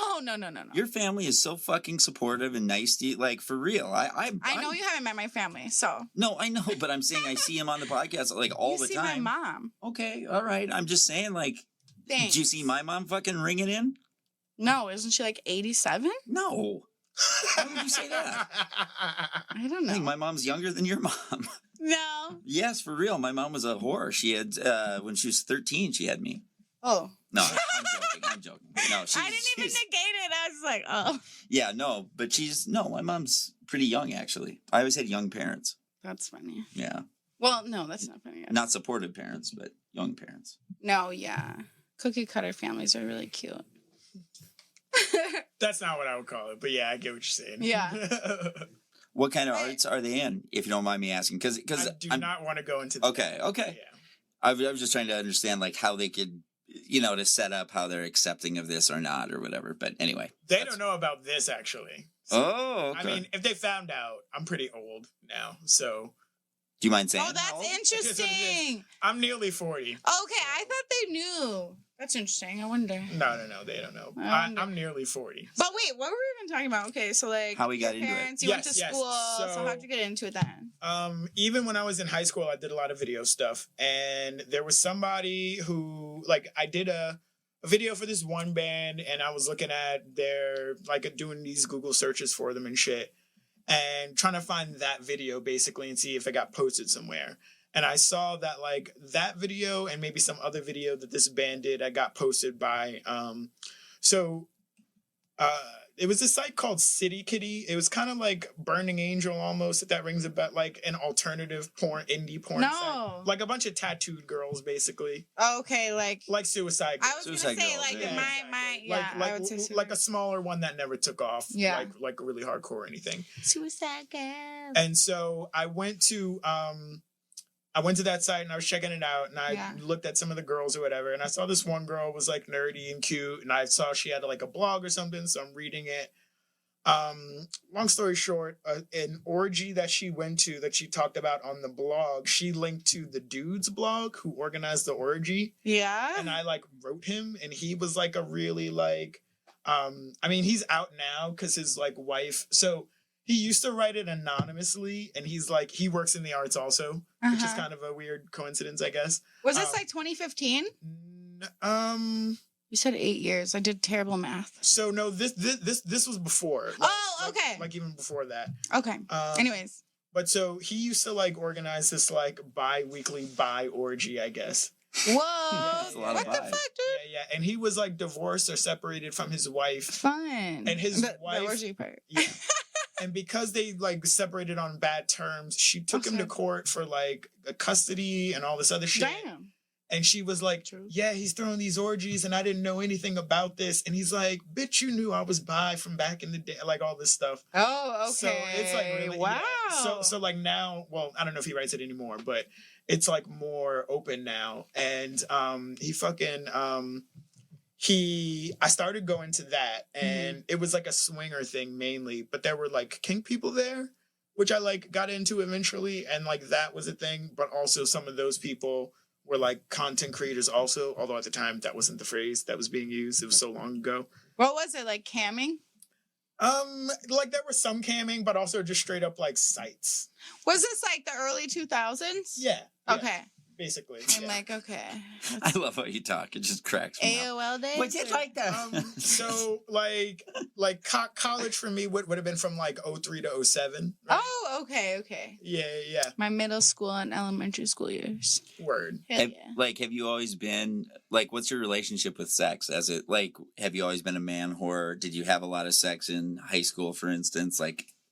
Your family is so fucking supportive and nice to you. Like for real. I know you haven't met my family, so No, I know, but I'm saying I see him on the podcast like all you the see time. my mom. Okay, all right. I'm just saying, like, Thanks. did you see my mom fucking ringing in? No, isn't she like 87? No. Why would you say that? I don't I know. think my mom's younger than your mom. No. Yes, for real. My mom was a whore. She had when she was 13, she had me. Oh. No, I'm joking. No, I didn't even negate it. I was like, oh. Yeah, no, but my mom's pretty young actually. I always had young parents. That's funny. Yeah. Well, no, that's not funny. Not supportive parents, but young parents. No, yeah. Cookie cutter families are really cute. That's not what I would call it, but yeah, I get what you're saying. Yeah. What kind of arts are they in, if you don't mind me asking? Because I do not want to go into that. Okay. Yeah. I was just trying to understand, like, how they could, to set up how they're accepting of this or not or whatever. But anyway. They don't know about this, actually. So, okay. I mean, if they found out, I'm pretty old now, so... Do you mind saying? Oh, that's interesting. I'm nearly 40. Okay, I thought they knew. That's interesting. I wonder. No, they don't know. I'm nearly 40. But wait, what were we even talking about? Okay, so like how we got into parents, it. You went to school. So how'd you get into it then? Even when I was in high school, I did a lot of video stuff, and there was somebody who I did a video for this one band, and I was looking at their doing these Google searches for them and shit. And trying to find that video basically and see if it it posted somewhere. And I saw that that video and maybe some other video that this band did, I got posted by, it was a site called City Kitty. It was kind of like Burning Angel almost, if that rings a bell, an alternative indie porn site. A bunch of tattooed girls, basically. Okay, like Suicide Girls. I was going to say, I would say like a smaller one that never took off. Yeah. Like really hardcore or anything. Suicide Girls. And so I went to that site and I was checking it out and I looked at some of the girls or whatever. And I saw this one girl was nerdy and cute. And I saw she had a blog or something. So I'm reading it. Long story short, an orgy that she went to that she talked about on the blog, she linked to the dude's blog who organized the orgy. Yeah. And I wrote him and he was a really I mean, he's out now because his wife. So he used to write it anonymously, and he's he works in the arts also, which is kind of a weird coincidence, I guess. Was this 2015? You said 8 years. I did terrible math. So no, this was before. Okay. Even before that. Okay. Anyways. But so he used to organize this bi-weekly orgy, I guess. Whoa! That's a lot what of the vibe. fuck, dude? Yeah, and he was divorced or separated from his wife. Fun. And his the wife. orgy part. Yeah. And because they separated on bad terms, she took him to court for custody and all this other shit. Damn. And she was yeah, he's throwing these orgies and I didn't know anything about this. And he's like, bitch, you knew I was bi from back in the day, all this stuff. Oh, okay. So it's really, wow. Yeah. So now, well, I don't know if he writes it anymore, but it's more open now. And he fucking I started going to that and it was a swinger thing mainly, but there were kink people there, which I got into eventually. And that was a thing. But also some of those people were content creators also, although at the time that wasn't the phrase that was being used. It was so long ago. What was it, camming? There was some camming, but also just straight up sites. Was this the early 2000s? Yeah. Okay. Basically. I'm okay. I love how you talk. It just cracks me up. AOL days? Was it like that? So college for me would have been from 03 to 07. Right? Oh, okay. Yeah. My middle school and elementary school years. Word. Hell yeah. Have you always been what's your relationship with sex? As it have you always been a man whore? Did you have a lot of sex in high school, for instance?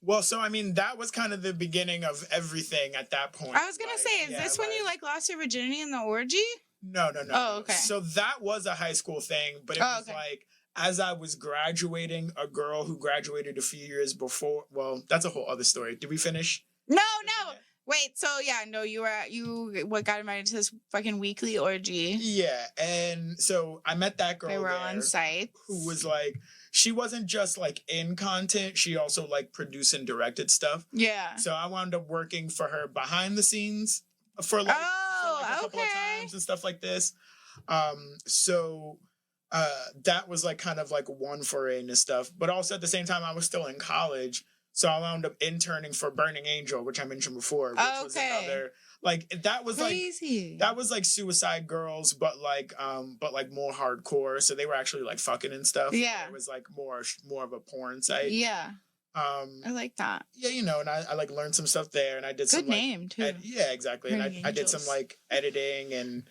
Well, so I mean, that was kind of the beginning of everything at that point. I was gonna say, is this when you lost your virginity in the orgy? No. Oh, okay. So that was a high school thing, but it was as I was graduating, a girl who graduated a few years before. Well, that's a whole other story. Did we finish? No. Wait. So you got invited to this fucking weekly orgy? Yeah, and so I met that girl. They were on site. Who was she wasn't just in content, she also produced and directed stuff. Yeah. So I wound up working for her behind the scenes for a couple of times and stuff like this. So that was kind of one foray into stuff. But also at the same time I was still in college. So I wound up interning for Burning Angel, which I mentioned before, which was another that was crazy. That was Suicide Girls, but more hardcore. So they were actually fucking and stuff. Yeah, it was more of a porn site. Yeah, I like that. Yeah, and I learned some stuff there, and I did some good name too. Yeah, exactly. Burning and I did some editing and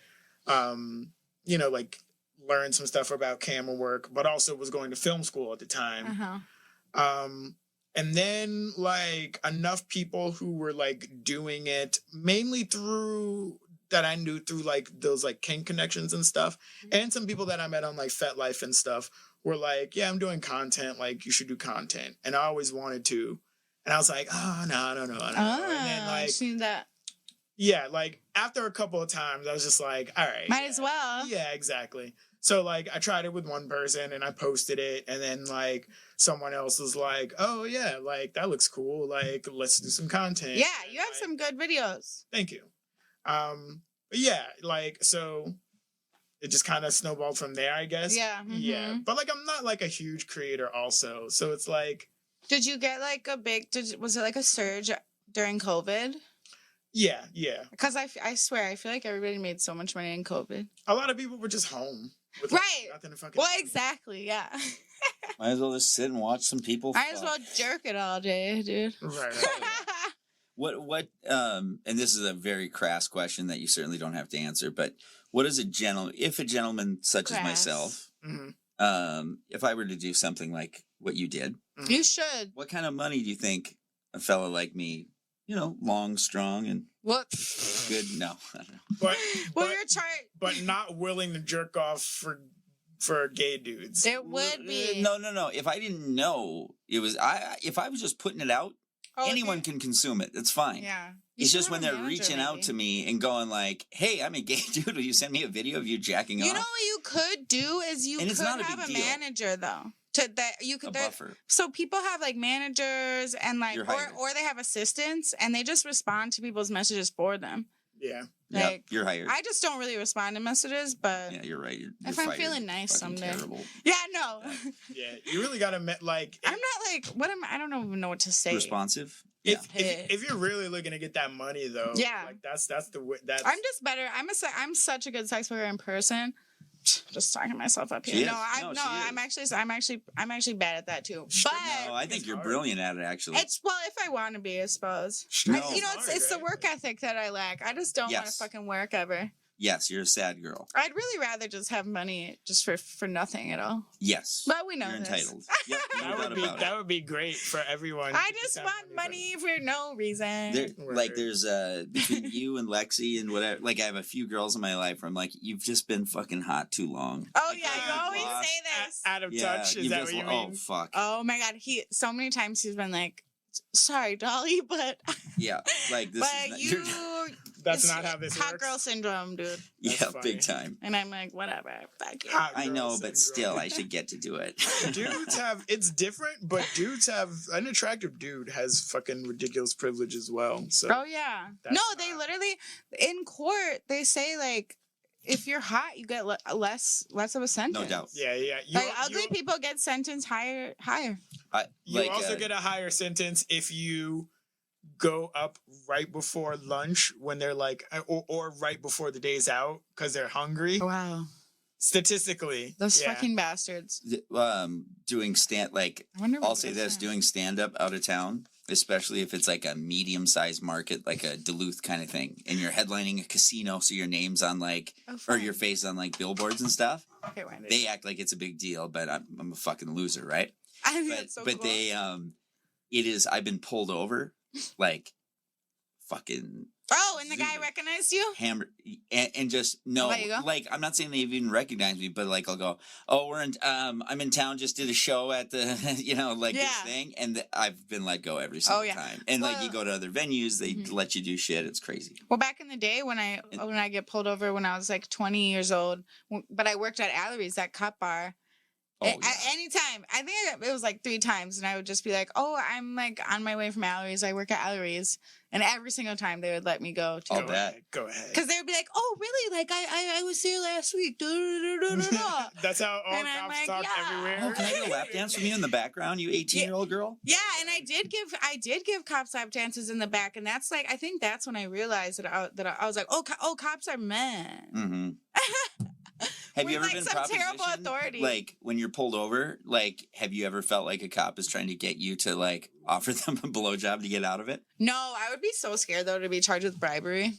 learned some stuff about camera work, but also was going to film school at the time. And then like enough people who were like doing it mainly through that I knew through like those like kink connections and stuff. And some people that I met on like FetLife and stuff were like, yeah, I'm doing content. Like you should do content. And I always wanted to. And I was like, oh, no, I don't know. And then like, seen that. Yeah, like after a couple of times, I was just like, all right. Might as well. Yeah, exactly. So like I tried it with one person and I posted it, and then like someone else was like, oh yeah, like that looks cool. Like let's do some content. Yeah, you have some good videos. Thank you. But yeah, like so it just kind of snowballed from there, I guess. Yeah. Mm-hmm. Yeah. But like I'm not like a huge creator also. So it's like, did you get like a big was it like a surge during COVID? Yeah. Because I swear, I feel like everybody made so much money in COVID. A lot of people were just home. With right. Nothing to fucking well, exactly. Yeah. Might as well just sit and watch some people. Might as well jerk it all day, dude. Right. What and this is a very crass question that you certainly don't have to answer, but what is if a gentleman such as myself, if I were to do something like what you did, you should. What kind of money do you think a fella like me, long, strong, and what good? No, I don't know. But your chart, but not willing to jerk off for gay dudes. It would be no. If I didn't know it was if I was just putting it out. Anyone can consume it. It's fine. Yeah. It's just when they're reaching out to me and going like, hey, I'm a gay dude. Will you send me a video of you jacking off? You know what you could do is you could have a manager though. You could a buffer. So people have like managers and like or they have assistants and they just respond to people's messages for them. Yeah. Like, you're hired. I just don't really respond to messages, but yeah, you're right. You're if I'm feeling nice someday, terrible. yeah, no, yeah, you really gotta like. I'm not like what am I don't even know what to say. Responsive. If you're really looking to get that money though, yeah, like that's the way. That's I'm just better. I'm such a good sex worker in person. Just talking myself up here. I'm actually bad at that too. But no, I think you're brilliant at it. Actually, it's if I want to be, I suppose. No. It's the work ethic that I lack. I just don't want to fucking work ever. Yes, you're a sad girl. I'd really rather just have money just for nothing at all. Yes, but we know you're this. entitled. Yep, that would be great for everyone. I just want money for no reason. There's between you and Lexi and whatever. Like I have a few girls in my life where I'm like, you've just been fucking hot too long. Oh yeah, you always say this. Out of touch. Is that what you mean? Oh fuck. Oh my god, so many times he's been like, sorry, Dolly, but yeah, like this. That's not how this works. Hot girl syndrome, dude. Yeah, big time. And I'm like, whatever, fuck you. I know, but still, I should get to do it. Dudes it's different, but an attractive dude has fucking ridiculous privilege as well. So. Oh yeah. No, they literally in court they say like, if you're hot, you get less of a sentence. No doubt. Yeah. Ugly people get sentenced higher. You also get a higher sentence if you go up right before lunch when they're like, or right before the day's out because they're hungry. Wow. Statistically, those fucking bastards. Doing I'll say this: doing stand up out of town, especially if it's like a medium sized market, like a Duluth kind of thing, and you're headlining a casino, so your name's on or your face on like billboards and stuff. Okay, they act like it's a big deal, but I'm a fucking loser, right? I think that's so cool. But they it is. I've been pulled over, like fucking. Oh, and the guy recognized you? Hammer and just no, like I'm not saying they've even recognized me, but like I'll go, oh, I'm in town, just did a show at the, this thing, and I've been let go every single time. And like you go to other venues, they let you do shit. It's crazy. Well, back in the day when I get pulled over when I was like 20 years old, but I worked at Allery's, that cup bar. At any time, I think it was like 3 times, and I would just be like, "Oh, I'm like on my way from Allery's. I work at Allery's," and every single time they would let me go. I'll bet. Go ahead. Because they would be like, "Oh, really? Like I was there last week." That's how all cops talk everywhere. Oh, can I get a lap dance from you in the background, you 18-year-old girl? Yeah, and I did give cops lap dances in the back, and that's like I think that's when I realized that I was like, "Oh, cops are men." Mm-hmm. Have you ever been some terrible authority? Like when you're pulled over, like have you ever felt like a cop is trying to get you to like offer them a blowjob to get out of it? No, I would be so scared though to be charged with bribery.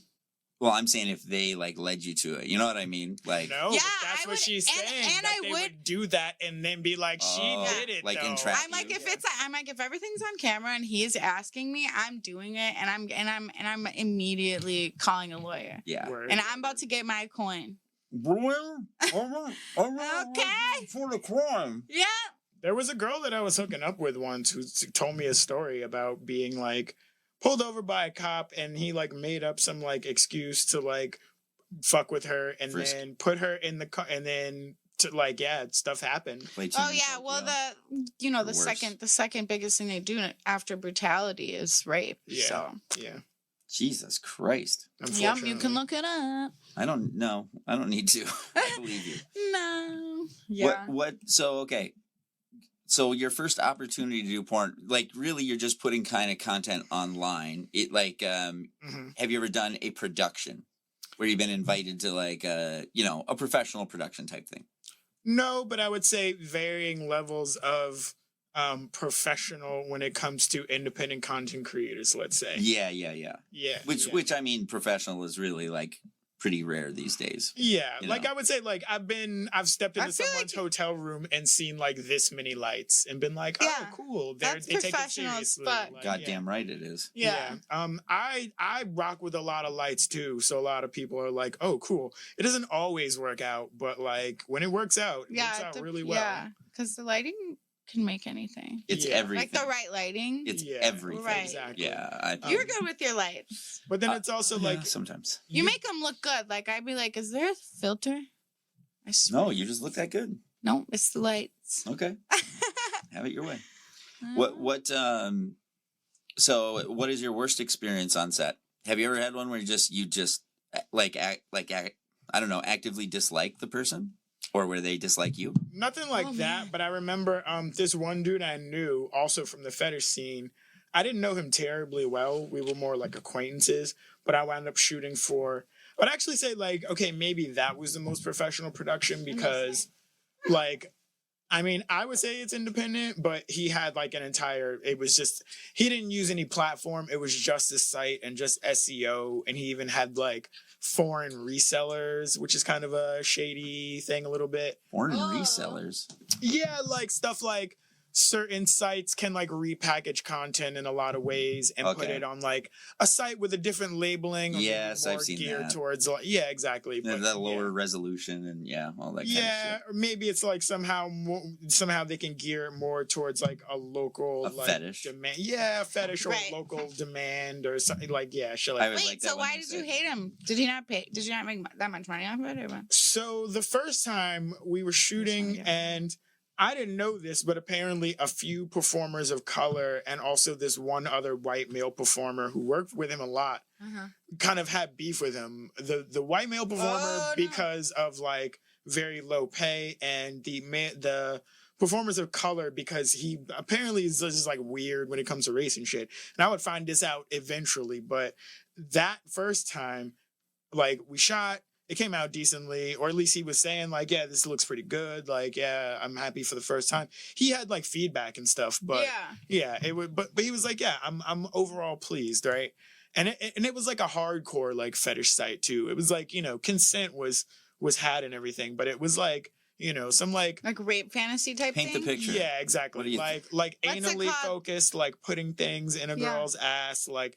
Well, I'm saying if they like led you to it, you know what I mean? Like, no, Yeah, but that's I what would- she's and- saying. and that I they would- do that and then be like, she Oh, did it. like though. entrap I'm like, you. if everything's on camera and he's asking me, I'm doing it, and I'm immediately calling a lawyer, yeah. Word. and I'm about to get my coin. All right. Okay. For the crime. Yeah. There was a girl that I was hooking up with once who told me a story about being like pulled over by a cop, and he like made up some like excuse to like fuck with her and Frisk. then put her in the car, and then to like stuff happened. Play Oh Team yeah. Tokyo. Well, the Or the worse. second biggest thing they do after brutality is rape. Yeah. So Yeah. Jesus Christ. yep, you can Unfortunately. look it up. I don't know. I don't need to. I believe you. No. Yeah. What? So, okay. So your first opportunity to do porn, like really you're just putting kind of content online. It like, Mhm. have you ever done a production where you've been invited to like, a professional production type thing? No, but I would say varying levels of professional when it comes to independent content creators, let's say. Yeah. Yeah. Which I mean, professional is really like pretty rare these days. Yeah, you like know. I would say, like I've stepped I into feel someone's like- hotel room and seen like this many lights and been like, Yeah, oh, cool. that's They take it professional as seriously. fuck. Like, Goddamn right it is. Yeah. I rock with a lot of lights too, so a lot of people are like, oh, cool. It doesn't always work out, but like when it works out, it works out really well. Yeah, because the lighting can make anything. It's Yeah. everything. Like the right lighting. It's Yeah, everything. Right. Exactly. Yeah. You're good with your lights. But then it's also Yeah, like sometimes. You make them look good. Like I'd be like, is there a filter? I swear. No, you just look that good. No, it's the lights. Okay. Have it your way. What so what is your worst experience on set? Have you ever had one where you just I don't know, actively dislike the person? Or where they dislike you? nothing like Oh, that, man. but I remember this one dude I knew also from the fetish scene. I didn't know him terribly well. We were more like acquaintances, but I wound up shooting for. I'd actually say like, okay, maybe that was the most professional production because, like, I mean, I would say it's independent, but he had like an entire. It was just he didn't use any platform. It was just his site and just SEO, and he even had like foreign resellers, which is kind of a shady thing a little bit. Foreign Oh. resellers. Yeah, like stuff like certain sites can like repackage content in a lot of ways and put Okay. it on like a site with a different labeling. Or maybe Yes, I've more seen geared that. towards like, yeah, exactly. That But, lower resolution and all that kind of yeah, shit. or maybe it's like somehow they can gear it more towards like a local A like fetish. demand. Yeah, a fetish or Right. local demand or something like shit I like would Wait, like that so when why they did you say- hate him? Did he not pay? Did you not make that much money off of it? Or what? So the first time we were shooting, yeah. and I didn't know this, but apparently a few performers of color and also this one other white male performer who worked with him a lot Uh-huh. kind of had beef with him. The white male performer Oh, no. because of like very low pay, and the performers of color because he apparently is just like weird when it comes to race and shit. And I would find this out eventually, but that first time, like we shot. It came out decently, or at least he was saying like, yeah, this looks pretty good. Like, yeah, I'm happy for the first time. He had like feedback and stuff, but yeah. it would, but he was like, yeah, I'm overall pleased, right? And it was like a hardcore like fetish site too. It was like, consent was had and everything, but it was like, some like Like rape fantasy type Paint the thing? picture. yeah, exactly. What do you like What's it anally called? focused, like putting things in a Yeah. girl's ass. Like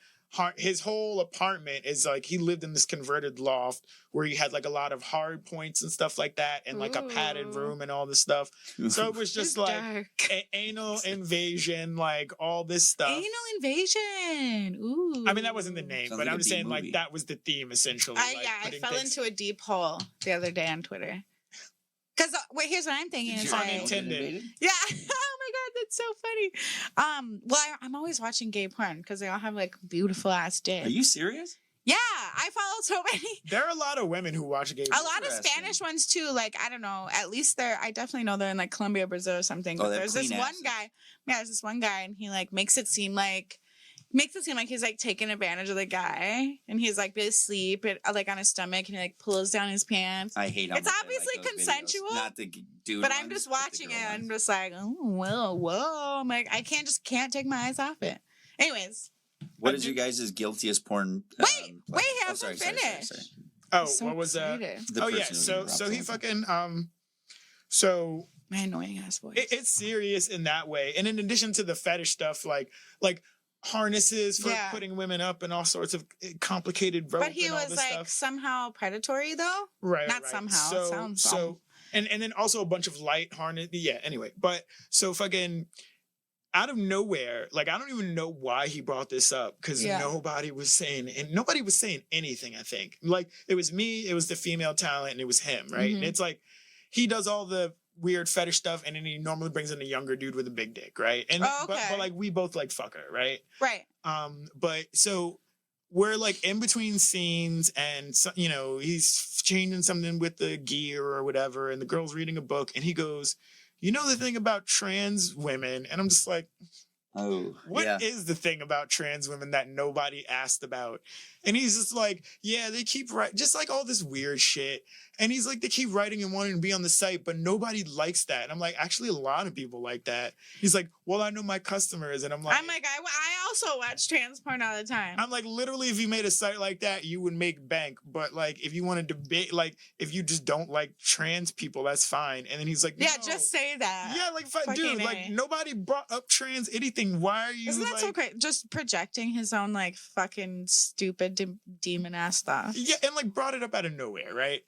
his whole apartment is like he lived in this converted loft where he had like a lot of hard points and stuff like that, and like a padded Ooh. room and all this stuff. So it was just It's like dark. anal invasion, like all this stuff. Anal invasion. Ooh. I mean, that wasn't the name, Sounds but like I'm a just B saying movie. like that was the theme essentially. I like, I putting fell things- into a deep hole the other day on Twitter. Because wait, here's what I'm thinking. Did It's you like, get Unintended. invaded? yeah. Oh my god, that's so funny. Well, I'm always watching gay porn because they all have like beautiful ass dicks. Are you serious? Yeah, I follow so many. There are a lot of women who watch gay. A lot of Interesting. Spanish ones too. Like I don't know. At least I definitely know they're in like Colombia, Brazil, or something. Oh, But they have there's this clean one asses. guy. Yeah, there's this one guy, and he like makes it seem like he's like taking advantage of the guy, and he's like asleep, like on his stomach, and he like pulls down his pants. I hate how It's much I obviously like those videos. consensual, Not the dude But I'm ones, just but the watching girl it. I'm ones. just like, oh, whoa. I'm like, I can't take my eyes off it. Anyways, What is your guys' guiltiest porn? Wait, he hasn't finished. Sorry. Oh, So what was excited. The Oh yeah, person who so dropped he something. fucking so My annoying ass voice. it's serious in that way. And in addition to the fetish stuff, like harnesses for putting women up and all sorts of complicated rope. But he and all was this like stuff. somehow predatory though. Right. Not right. somehow. It sounds awful. and then also a bunch of light harness. Yeah. Anyway, but so fucking out of nowhere, like I don't even know why he brought this up because nobody was saying anything. I think like it was me, it was the female talent, and it was him, right? Mm-hmm. And it's like he does all the weird fetish stuff, and then he normally brings in a younger dude with a big dick, right? And but like we both like fuck her, right? Right. But so we're like in between scenes, and so, he's changing something with the gear or whatever, and the girl's reading a book, and he goes, "You know the thing about trans women?" And I'm just like, "Oh, what is the thing about trans women that nobody asked about?" And he's just like, "Yeah, they keep writing, just like all this weird shit." And he's like, "They keep writing and wanting to be on the site, but nobody likes that." And I'm like, "Actually, a lot of people like that." He's like, "Well, I know my customers." And I'm like, I also watch trans porn all the time. I'm like, literally, if you made a site like that, you would make bank. But like, if you want to debate, like, if you just don't like trans people, that's fine. And then he's like, yeah, no. just say that. Yeah, like, dude, like nobody brought up trans anything. Why are you? Isn't that so crazy? Just projecting his own like fucking stupid demon ass thoughts. Yeah, and like brought it up out of nowhere, right?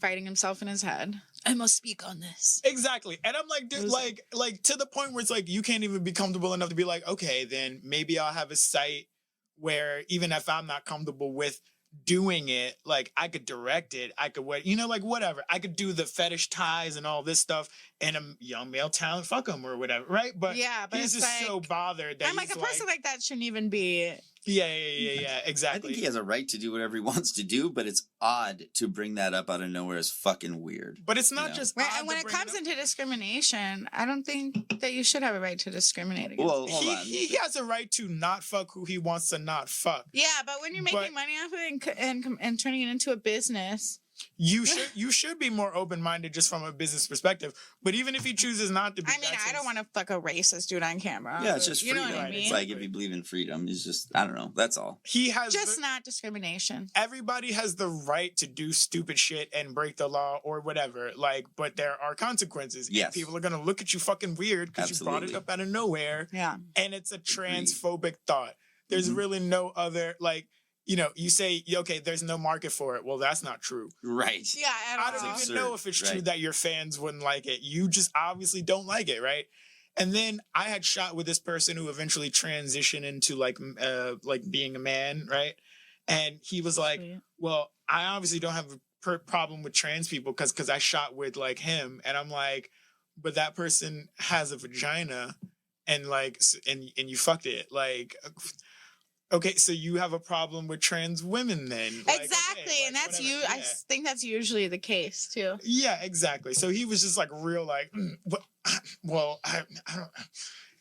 Fighting himself in his head. I must speak on this. Exactly. And I'm like, dude, like to the point where it's like you can't even be comfortable enough to be like, okay, then maybe I'll have a site where even if I'm not comfortable with doing it, like I could direct it, I could like whatever. I could do the fetish ties and all this stuff, and a young male talent, fuck him or whatever, right? But but he's just so bothered that I'm like a person like that shouldn't even be. Yeah, exactly. I think he has a right to do whatever he wants to do, but it's odd to bring that up out of nowhere is fucking weird. But it's not just right. And when it comes into discrimination, I don't think that you should have a right to discriminate against. Well, hold on. He has a right to not fuck who he wants to not fuck. Yeah, but when you're making money off of it and turning it into a business. You should be more open-minded just from a business perspective. But even if he chooses not to be, I don't want to fuck a racist dude on camera. Yeah, it's just freedom. You know what I mean? It's like if you believe in freedom, it's just I don't know. That's all. He has not discrimination. Everybody has the right to do stupid shit and break the law or whatever. Like, but there are consequences. Yes, and people are gonna look at you fucking weird because you brought it up out of nowhere. Yeah, and it's a transphobic thought. There's really no other like. You say, okay, there's no market for it. Well, that's not true. Right. Yeah, I don't even know if it's true that your fans wouldn't like it. You just obviously don't like it, right? And then I had shot with this person who eventually transitioned into like being a man, right? And he was like, well, I obviously don't have a problem with trans people because I shot with like him. And I'm like, but that person has a vagina and like, and you fucked it. Like, okay, so you have a problem with trans women then. Like, exactly. okay, and that's you. Yeah. I think that's usually the case too. Yeah, exactly. So he was just like real like, well, I don't.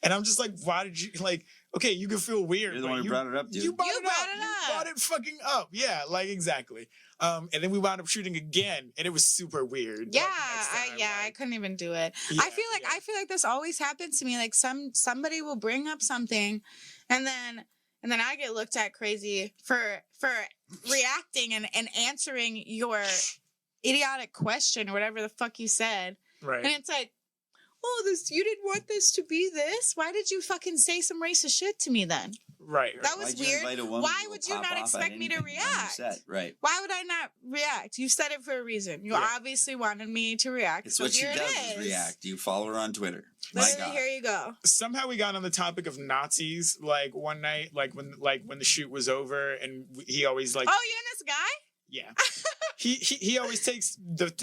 And I'm just like, why did you like? Okay, you can feel weird. You're the one who brought it up, dude. You brought it up. You brought it fucking up. Yeah, like exactly. And then we wound up shooting again, and it was super weird. Yeah, I couldn't even do it. Yeah, I feel like this always happens to me. Like somebody will bring up something, and then I get looked at crazy for reacting and answering your idiotic question or whatever the fuck you said. Right. And it's like, oh, you didn't want this to be this? Why did you fucking say some racist shit to me then? Right. That was weird. Why would you not expect me to react? Right. Why would I not react? You said it for a reason. You obviously wanted me to react. It's what she does is react. You follow her on Twitter. Literally, here you go. Somehow we got on the topic of Nazis, like one night, like when the shoot was over, and he always like. Oh, you and this guy? Yeah. he always takes the what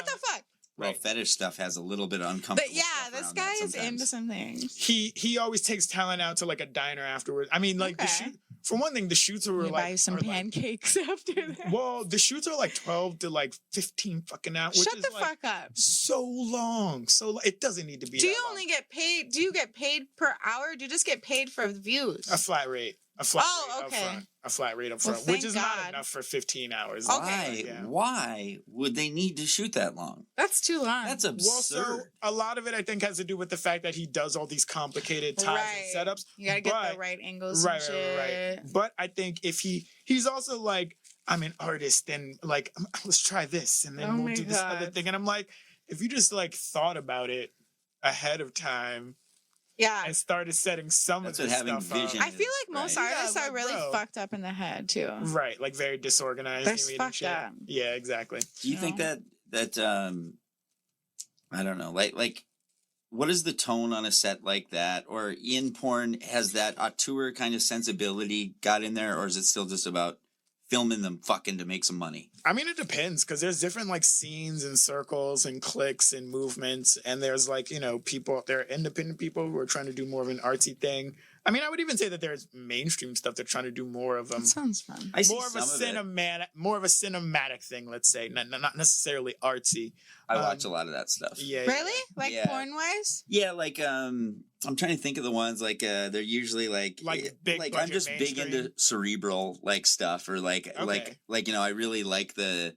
the fuck? Well, fetish stuff has a little bit of uncomfortable. But yeah, this guy is into some things. He always takes talent out to like a diner afterwards. I mean, like the shoot. For one thing, the shoots were like buy some pancakes after that. Well, the shoots are like 12 to like 15 fucking hours. Shut the fuck up. So long. So it doesn't need to be. Do you only get paid? Do you get paid per hour? Or do you just get paid for views? A flat rate. A flat Oh, rate okay. up front. A flat rate up Well, front, which is thank not God. enough for 15 hours. Okay. Why would they need to shoot that long? That's too long. That's Well, absurd. so a lot of it, I think, has to do with the fact that he does all these complicated ties and setups. You gotta get the right angles. Right. Shit. But I think if he's also like, I'm an artist and like, let's try this and then we'll do this other thing. And I'm like, if you just like thought about it ahead of time, and started setting some of this stuff vision up. I feel like most artists are really fucked up in the head too. Right, like very disorganized. They're fucked up. Yeah, exactly. Do you think that I don't know, like what is the tone on a set like that, or in porn? Has that auteur kind of sensibility got in there, or is it still just about filming them fucking to make some money? I mean, it depends, because there's different like scenes and circles and clicks and movements, and there's like, you know, people, there are independent people who are trying to do more of an artsy thing. I mean, I would even say that there's mainstream stuff they're trying to do more of. That sounds fun. More of a cinematic thing, let's say, not necessarily artsy. I watch a lot of that stuff. Yeah. Really? Like porn wise? Yeah, like I'm trying to think of the ones like they're usually like big like I'm just big into cerebral like stuff, or like you know, I really like the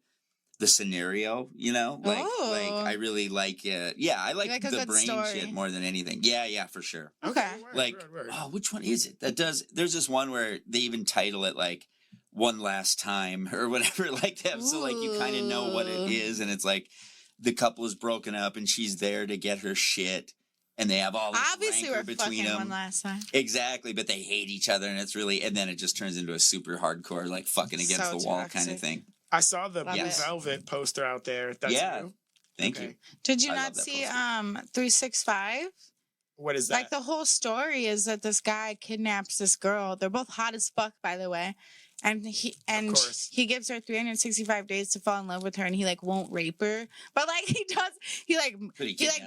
scenario, you know, like I really like I like the brain shit more than anything. Yeah, for sure. Okay. Word. Oh, which one is it? There's this one where they even title it like One Last Time or whatever like that. So like you kind of know what it is, and it's like the couple is broken up and she's there to get her shit, and they have all this obviously rancor we're between them. One last time. Exactly, but they hate each other, and it's really, and then it just turns into a super hardcore like fucking against the wall kind of thing. I saw the Blue Velvet poster out there. That's you? Thank you. Did you not see 365? What is that? Like the whole story is that this guy kidnaps this girl. They're both hot as fuck, by the way. And he gives her 365 days to fall in love with her, and he like won't rape her, but like he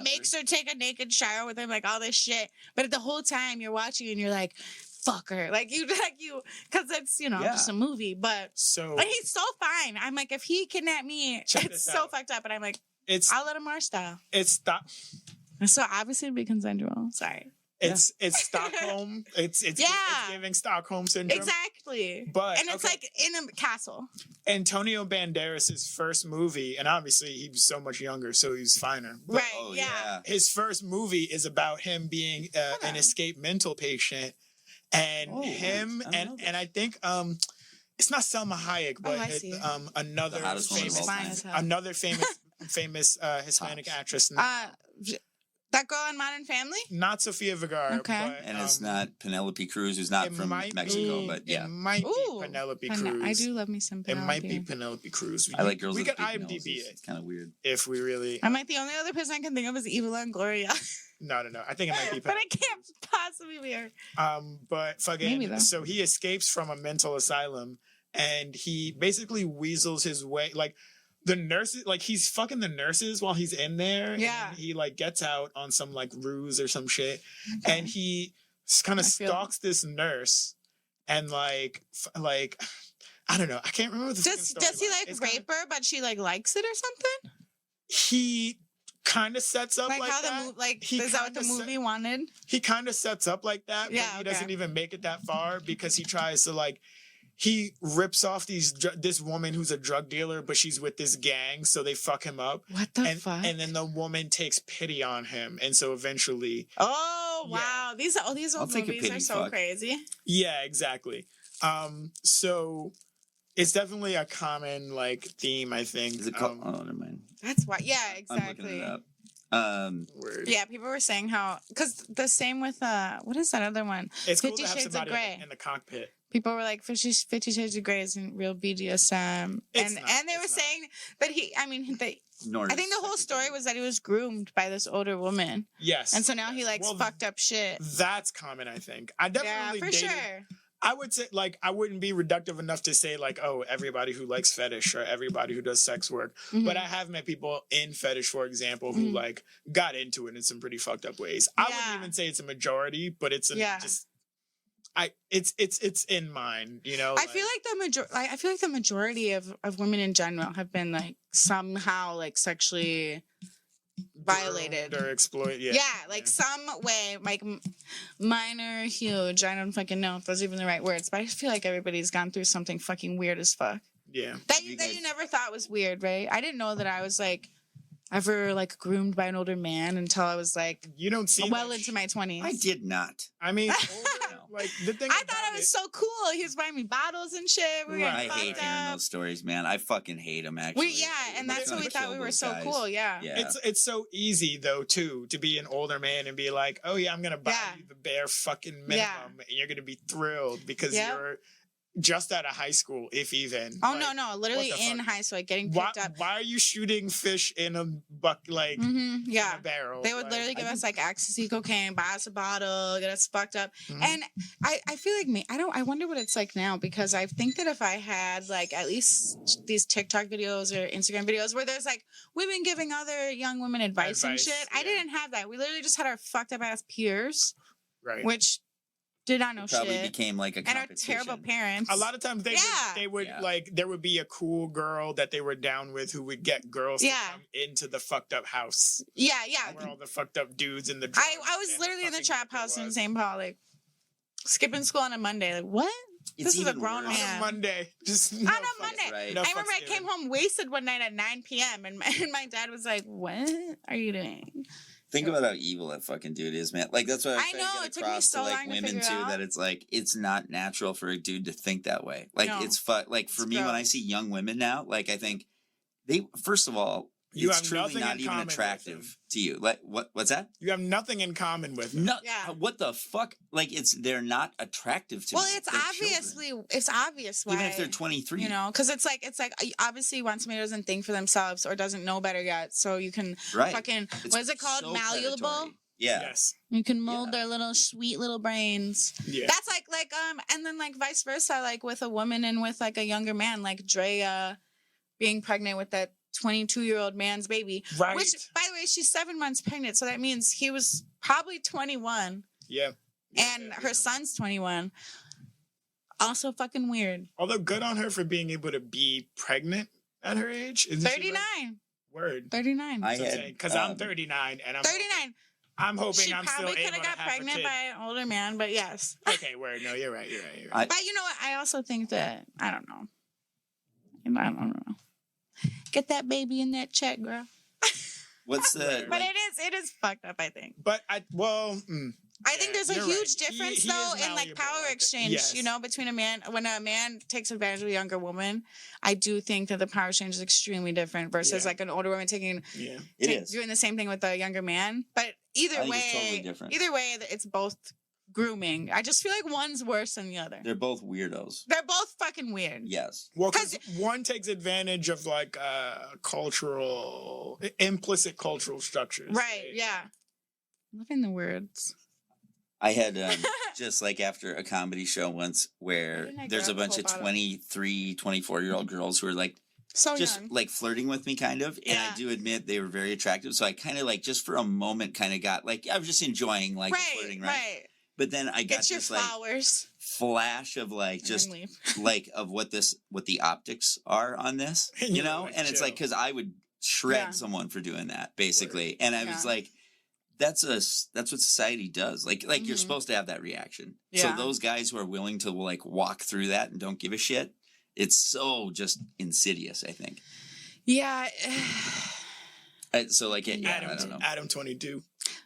makes her take a naked shower with him, like all this shit. But the whole time you're watching and you're like, fuck her, because it's just a movie. But he's so fine. I'm like, if he kidnapped me, it's so fucked up, and I'm like, I'll let him our style. It's so obviously it'd be consensual. Sorry. It's Stockholm. It's giving Stockholm syndrome. Exactly. But it's like in a castle. Antonio Banderas' first movie, and obviously he was so much younger, so he's finer. But, right. His first movie is about him being an escaped mental patient, and and I think it's not Selma Hayek, but another famous Hispanic actress. That girl in Modern Family? Not Sofia Vergara. Okay. But, and it's not Penelope Cruz, who's not from Mexico, but yeah. It might be Penelope Cruz. I do love me some Penelope. It might be Penelope Cruz. I like girls we with could big IMDb noses. it. It's kind of weird. If we really... I'm like, the only other person I can think of is Eva Longoria. No. I think it might be But it can't possibly be her. But fucking... So he escapes from a mental asylum, and he basically weasels his way... Like, the nurses, like he's fucking the nurses while he's in there. Yeah. And he like gets out on some like ruse or some shit. Okay. And he kind of stalks this nurse and like, I don't know. I can't remember the Does he like rape her, but she like likes it or something? He kind of sets up like that. Is that what the movie wanted? He kind of sets up like that, but he doesn't even make it that far because he tries to like, he rips off this woman who's a drug dealer, but she's with this gang, so they fuck him up. What the fuck? And then the woman takes pity on him, and so eventually... Oh, wow. These old movies are so crazy. Yeah, exactly. So it's definitely a common, like, theme, I think. Is it called... never mind. That's why... Yeah, exactly. I'm looking it up. Word. Yeah, people were saying how... Because the same with... what is that other one? It's 50 cool to have Shades somebody of Grey. in the cockpit. People were like, 50 Shades of Grey isn't real BDSM. And they were saying that I think the whole story was that he was groomed by this older woman. Yes. And so now he likes fucked up shit. That's common, I think. I definitely for dated, sure. I would say, like, I wouldn't be reductive enough to say, like, oh, everybody who likes fetish or everybody who does sex work. Mm-hmm. But I have met people in fetish, for example, who, like, got into it in some pretty fucked up ways. I wouldn't even say it's a majority, but it's just... It's in mine, you know. I feel like the majority of women in general have been like somehow like sexually violated or exploited. Yeah, like some way, like minor, huge. I don't fucking know if those are even the right words, but I feel like everybody's gone through something fucking weird as fuck. Yeah. That you never thought was weird, right? I didn't know that I was like ever like groomed by an older man until I was like you don't see well into my 20s. I did not. I mean, older, like the thing. I thought it was so cool. He was buying me bottles and shit. We were I hate hearing those stories, man. I fucking hate them. Actually, and that's what we thought we were so cool. Yeah. It's so easy though too to be an older man and be like, oh yeah, I'm gonna buy you the bare fucking minimum, and you're gonna be thrilled because you're just out of high school, if even. Oh, like, no, literally in high school, like getting picked up. Why are you shooting fish in a in a barrel? They would literally give us like ecstasy, cocaine, buy us a bottle, get us fucked up. And I feel like I wonder what it's like now, because I think that if I had like at least these TikTok videos or Instagram videos where there's like women giving other young women advice and shit, I didn't have that. We literally just had our fucked up ass peers, right? Which did not know probably shit. Became like a competition. And our terrible parents. A lot of times they would like, there would be a cool girl that they were down with who would get girls to come into the fucked up house. Yeah. Where all the fucked up dudes in the I was literally in the trap house in St. Paul, like skipping school on a Monday. Like, what? This is a grown man. On a Monday. Just on a Monday. Right. I remember I came home wasted one night at 9 p.m. and my dad was like, what are you doing? Think about how evil that fucking dude is, man. Like, that's what I know. It took me so long to women too, that it's like, it's not natural for a dude to think that way. Like, it's like for me, when I see young women now, like, I think first of all, it's truly not even attractive to you. Like, what's that? You have nothing in common with them. No, what the fuck? Like, they're not attractive to me. Well, it's obvious why. Even if they're 23. You know, because it's like, obviously you want somebody who doesn't think for themselves or doesn't know better yet. So you can fucking, what is it called? So malleable? Predatory. Yeah. Yes. You can mold their little sweet little brains. Yeah. That's like, and then like vice versa, like with a woman and with like a younger man, like Drea being pregnant with that 22-year-old man's baby. Right. Which, by the way, she's 7 months pregnant. So that means he was probably 21. Yeah. And her son's 21. Also fucking weird. Although good on her for being able to be pregnant at her age. 39. Word. 39. Because I'm 39 and I'm 39. I'm hoping she I'm still able to have a kid. She probably could have got pregnant by an older man, but yes. Okay, word. No, you're right. But you know what? I also think that, I don't know. Get that baby in that check, girl. What's the? But it is fucked up, I think. But I think there's a huge difference though in like power exchange, you know, between a man. When a man takes advantage of a younger woman, I do think that the power exchange is extremely different versus like an older woman doing the same thing with a younger man. But either way, it's both grooming. I just feel like one's worse than the other. They're both weirdos. They're both fucking weird. Yes. Well, because one takes advantage of like implicit cultural structures. Right. Yeah. Loving the words. I had just like after a comedy show once where there's a bunch of 23, 24-year-old girls who are like just young. Like flirting with me kind of. And I do admit they were very attractive. So I kind of like just for a moment kind of got like, I was just enjoying like the flirting, right? But then I got this like flash of like just like of what the optics are on this, you know? And it's like, cause I would shred someone for doing that basically. Word. And I was like, that's what society does. Like you're supposed to have that reaction. Yeah. So those guys who are willing to like walk through that and don't give a shit, it's so just insidious, I think. Yeah. So like, I don't know. Adam 22.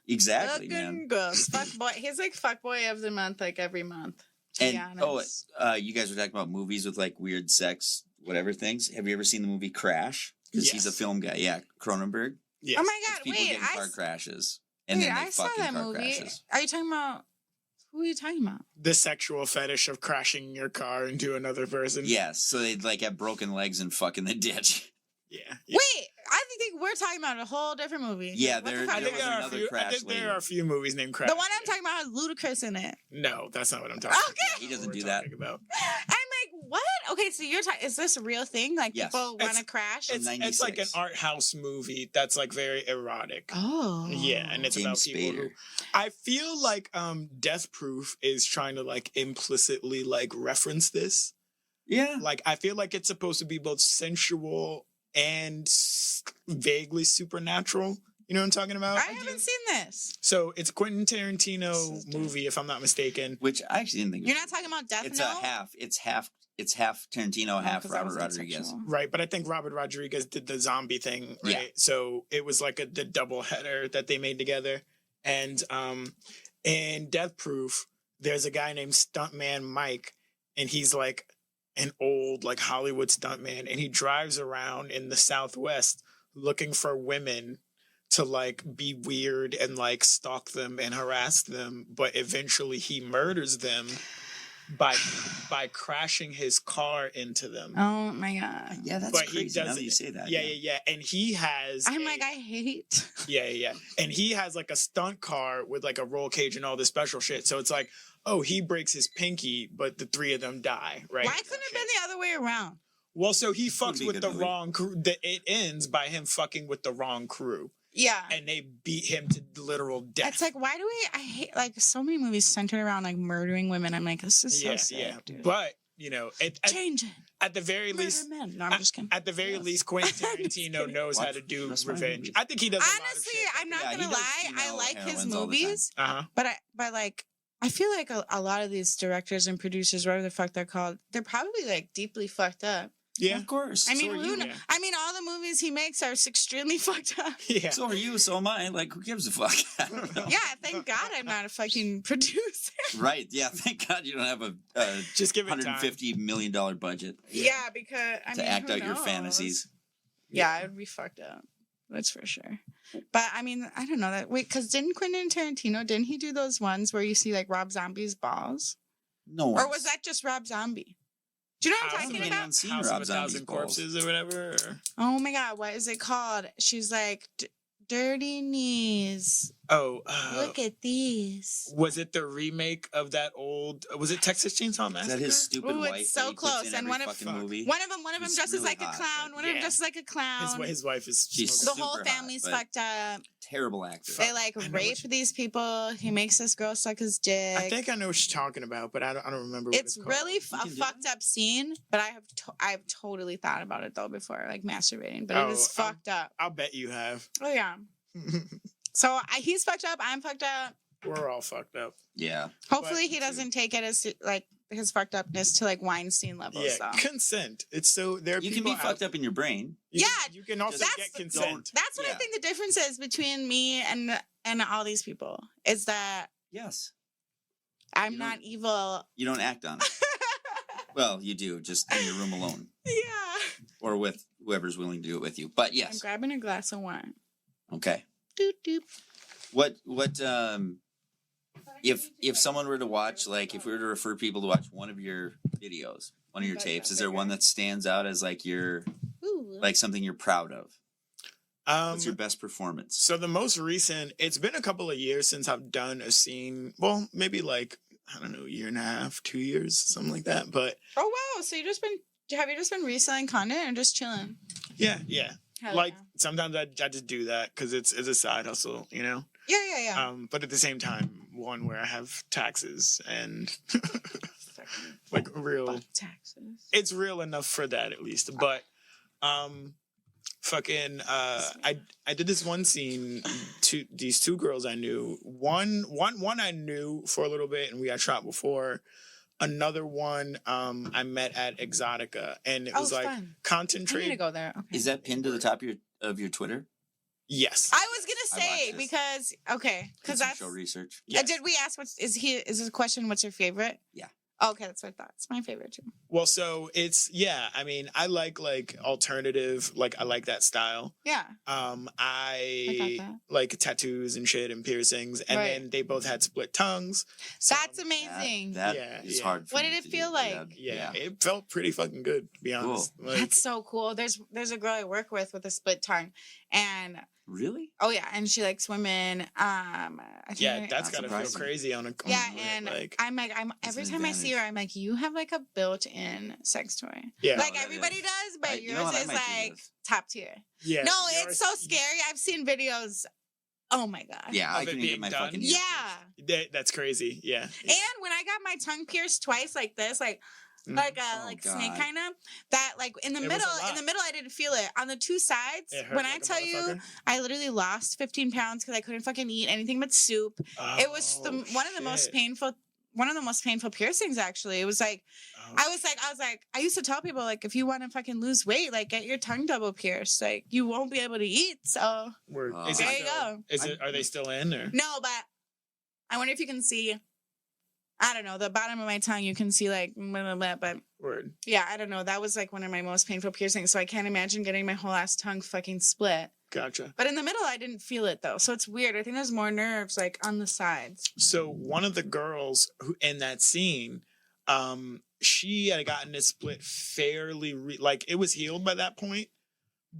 Exactly, man. Fuckboy. He's like fuckboy of the month, like every month. And you guys were talking about movies with like weird sex, whatever things. Have you ever seen the movie Crash? Because he's a film guy. Yeah, Cronenberg. Yes. Oh my god! People get in car crashes, and then they fuck in car crashes. Are you talking about? Who are you talking about? The sexual fetish of crashing your car into another person. Yes, so they'd like have broken legs and fuck in the ditch. Yeah. Wait, I think we're talking about a whole different movie. Yeah, there was another Crash. I think there are a few movies named Crash. The one I'm talking about has Ludacris in it. No, that's not what I'm talking about. Okay. He doesn't do that. About. I'm like, what? Okay, so you're talking, is this a real thing? Like people want to crash? It's like an art house movie that's like very erotic. Oh. Yeah, and it's about people who... I feel like Death Proof is trying to like implicitly like reference this. Yeah. Like I feel like it's supposed to be both sensual and vaguely supernatural You know what I'm talking about? I haven't seen this. So it's a Quentin Tarantino movie, if I'm not mistaken. Which I actually didn't think. You're not talking about Death It's Note? a half. It's half Tarantino, half 'cause that Robert was Rodriguez. sexual. Right, but I think Robert Rodriguez did the zombie thing, right? Yeah. So it was like the double header that they made together. And in Death Proof, there's a guy named Stuntman Mike, and he's like an old like Hollywood stuntman, and he drives around in the Southwest looking for women to like be weird and like stalk them and harass them, but eventually he murders them by crashing his car into them. Oh my god. Yeah, that's But he crazy. Now does that you say that. Yeah. And he has I'm like, I hate. Yeah. And he has like a stunt car with like a roll cage and all this special shit. So it's like, oh, he breaks his pinky, but the three of them die, right? Why couldn't it have been the other way around? Well, so he Would fucks be a with good the movie. wrong crew. It ends by him fucking with the wrong crew. Yeah. And they beat him to literal death. It's like, why do I hate like so many movies centered around like murdering women? I'm like, this is so sick, dude. But, you know, Change it. at the very Murder least, men. No, I'm just kidding. at the very least, Quentin Tarantino knows how to do That's my revenge. movie. I think he does. Honestly, I'm not Yeah, he gonna does lie. I female like his heroines all the time. movies, Uh-huh. but like I feel like a lot of these directors and producers, whatever the fuck they're called, they're probably like deeply fucked up. Yeah. Of course. I mean, So are who you, kn- yeah. I mean, all the movies he makes are extremely fucked up. Yeah. So are you. So am I. Like, who gives a fuck? I don't know. Yeah, thank God I'm not a fucking producer. Right. Yeah. Thank God you don't have a Just give it time. $150 million budget Yeah, because I to mean, act who out your knows? fantasies. Yeah, I would be fucked up. That's for sure. But I mean, I don't know that. Wait, because didn't Quentin Tarantino, didn't he do those ones where you see like Rob Zombie's balls? No. Or was that just Rob Zombie? Do you know what I'm House talking of- about? Anyone's seen House of Rob a Zombie's Thousand balls. Corpses or whatever. Or... Oh my God, what is it called? She's like, Dirty Knees. Oh, Look at these. was it the remake of that old? Was it Texas Chainsaw Is Massacre? that his stupid Ooh, it's wife? so that he puts close, in and every one of- fucking Fuck. movie. One of them He's dresses really like a hot, clown. but- One of them Yeah. dresses like a clown. His wife is. She's The smoking. whole super hot, family's but- fucked up. Terrible actor. They like I know rape what these people. He makes this girl suck his dick. I think I know what you're talking about, but I don't remember. What It's called. really You a can do fucked up scene, but I've totally thought about it though before, like masturbating. But Oh, it is fucked up. I'll bet you have. Oh yeah. So he's fucked up. I'm fucked up. We're all fucked up. Yeah. Hopefully he too. doesn't take it as like his fucked upness to like Weinstein levels. Yeah, though. consent. It's so there. Are You can people be fucked up in your brain. You can also That's- get consent. That's what I Yeah. think the difference is between me and all these people is that Yes. I'm You don't- not evil. You don't act on it. Well, you do, just in your room alone. Yeah. Or with whoever's willing to do it with you. But I'm yes. grabbing a glass of wine. Okay. Doop doop. What if someone were to watch, like if we were to refer people to watch one of your videos, one of your tapes, is there one that stands out as like your Ooh. like something you're proud of? What's your Um, best performance? so the most recent, it's been a couple of years since I've done a scene. Well, maybe like I don't know, a year and a half, 2 years, something like that. But Oh wow! So have you just been reselling content or just chilling? yeah. Hell Like sometimes I just do that because it's a side hustle, you know. yeah. But at the same time, one where I have taxes and like real. Fuck taxes. It's real enough for that at least. But fucking I did this one scene to these two girls I knew. One I knew for a little bit and we got shot before. Another one I met at Exotica and it was like fun. I need to concentrate. go there. Okay. Is that pinned to the top of your Twitter? Yes. I was I gonna say watched this. because Did some that's. show research. Yes. Did we ask is this a question? What's your favorite? Yeah. Okay, that's what I thought. It's my favorite too. Well, so it's I mean, I like alternative, like I like that style. Yeah. I got that. like tattoos and shit and piercings, and Right. then they both had split tongues. So, That's amazing. That Yeah, is yeah. hard. For What me did it to feel do, like? yeah, it felt pretty fucking good, to be honest. Like, That's so cool. There's a girl I work with a split tongue, and Really? oh yeah, and she likes women. I think yeah, that's gotta feel surprising. crazy on a yeah, on a- and like I'm That's every an time I see her, advantage. I'm like, you have like a built-in sex toy. yeah, Like that everybody is. does, but You know yours what, I is might do like this. top tier. yeah. No, yours- it's so scary. I've seen videos. Oh my god. Yeah, I Of it couldn't being get my done? fucking ear Yeah. pierced. That's crazy. Yeah. And when I got my tongue pierced twice like this, like like a snake kind of. That like in the middle I didn't feel it. On the two sides, when I tell you, I literally lost 15 pounds because I couldn't fucking eat anything but soup. It was one of the most painful piercings. Actually, it was like. I was like, I used to tell people, like, if you want to fucking lose weight, like, get your tongue double pierced. Like, you won't be able to eat. So, there you go. Are they still in? Or? No, but I wonder if you can see, I don't know, the bottom of my tongue, you can see, like, blah, blah, blah, but Word. Yeah, I don't know. That was, like, one of my most painful piercings. So I can't imagine getting my whole ass tongue fucking split. Gotcha. But in the middle, I didn't feel it, though. So it's weird. I think there's more nerves, like, on the sides. So one of the girls who in that scene, she had gotten it split fairly, like it was healed by that point,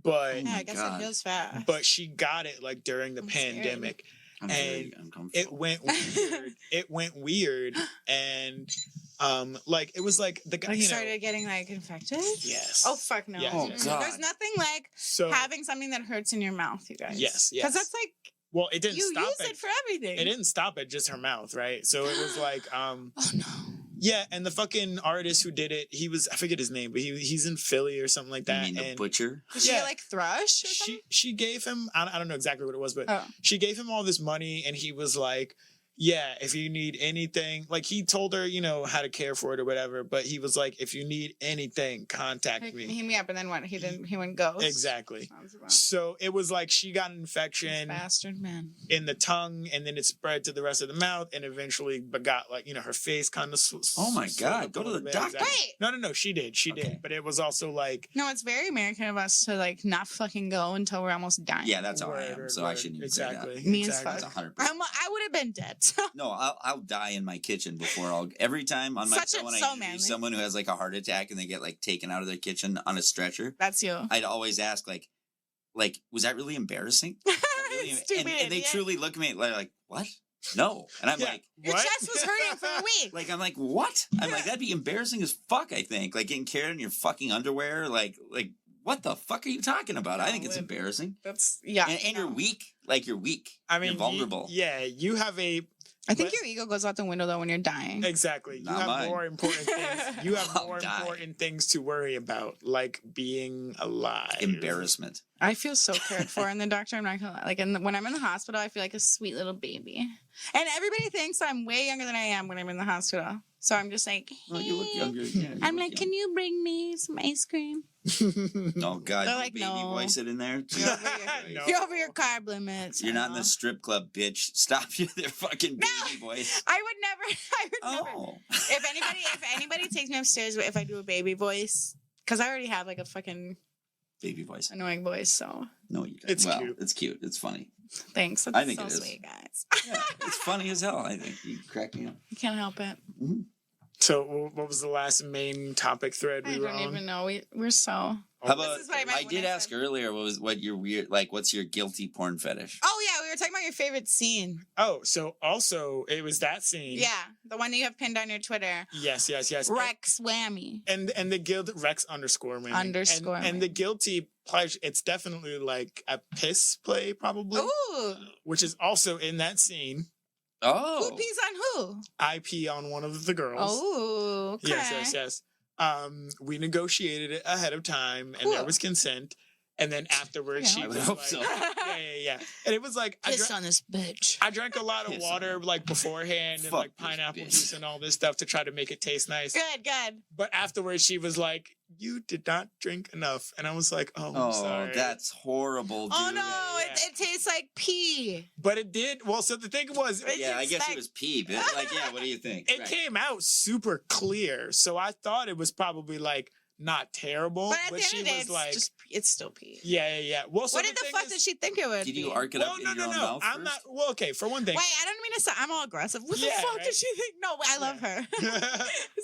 but yeah, I guess it heals fast. But she got it like during the pandemic, and it went weird. It went weird, and like it was like the guy. You started getting like infected. Yes. Oh fuck no. Yes, yes. God. There's nothing like having something that hurts in your mouth, you guys. Yes. Because that's like. Well, it didn't stop it. You use it for everything. It didn't stop at just her mouth, right? So it was like, oh no. Yeah, and the fucking artist who did it, I forget his name, but he's in Philly or something like that. You mean the butcher? Did she like thrush or something? She gave him, I don't know exactly what it was, but she gave him all this money, and he was like, yeah, if you need anything, like he told her, you know, how to care for it or whatever, but he was like, if you need anything, contact me. Hit me up, and then what? He went ghost. Exactly. So it was like she got an infection, bastard man, in the tongue, and then it spread to the rest of the mouth, and eventually got like, you know, her face kind of. Oh my God! Go to the doctor. Wait. No, she did, but it was also like. No, it's very American of us to like not fucking go until we're almost dying. Yeah, that's how I am. So I shouldn't even say that. Me as fuck. 100%. I would have been dead. No, I'll die in my kitchen before every time on my show when I interview someone who has like a heart attack and they get like taken out of their kitchen on a stretcher. That's you. I'd always ask like, was that really embarrassing? And they truly look at me like, what? No. And I'm like, your chest was hurting for a week. Like, I'm like, what? I'm like, that'd be embarrassing as fuck, I think. Like getting carried in your fucking underwear. Like, what the fuck are you talking about? I think it's embarrassing. That's, And you're weak. Like, you're weak. I mean, you're vulnerable. You have a... I think your ego goes out the window though when you're dying. Exactly. You have more important things. You have more important things to worry about, like being alive. Embarrassment. I feel so cared for in the doctor. I'm not gonna lie. Like, when I'm in the hospital, I feel like a sweet little baby. And everybody thinks I'm way younger than I am when I'm in the hospital. So I'm just like, hey. Oh, you look younger. Yeah, I'm like, can you bring me some ice cream? Oh God! They're like, baby no. voice it in there. You're over your carb limits. You're not in the strip club, bitch. Stop you, their fucking baby voice. I would never. If anybody takes me upstairs, if I do a baby voice, because I already have like a fucking baby voice, annoying voice. So no, you don't. It's cute. It's cute. It's funny. Thanks. That's I think so it is. sweet, guys. Yeah, it's funny as hell. I think you crack me up. You can't help it. Mm-hmm. So, what was the last main topic thread we were on? I don't even know. We're so. How about? I did ask earlier. What your weird? Like, what's your guilty porn fetish? Oh yeah, we were talking about your favorite scene. Oh, so also it was that scene. Yeah, the one that you have pinned on your Twitter. Yes. Rex Whammy. And the guilt Rex _Whammy. And the guilty pleasure. It's definitely like a piss play, probably. Ooh. Which is also in that scene. Oh. Who pees on who? I pee on one of the girls. Oh, okay. Yes. We negotiated it ahead of time, and there was consent. And then afterwards, she was like, so. Yeah. And it was like, piss on this bitch. I drank a lot of water like beforehand and like pineapple juice and all this stuff to try to make it taste nice. Good. But afterwards, she was like, you did not drink enough. And I was like, I'm sorry. That's horrible, dude. Oh, no. It tastes like pee. But it did. Well, so the thing was... I guess it was pee. But like, what do you think? It came out super clear. So I thought it was probably like... not terrible, but she was like, it's still pee. Yeah. Well, so what the fuck did she think it would be? Did you arc it up in your own mouth I'm not. Well, okay. For one thing. Wait, I don't mean to sound. I'm all aggressive. What the fuck did she think? No, I love her.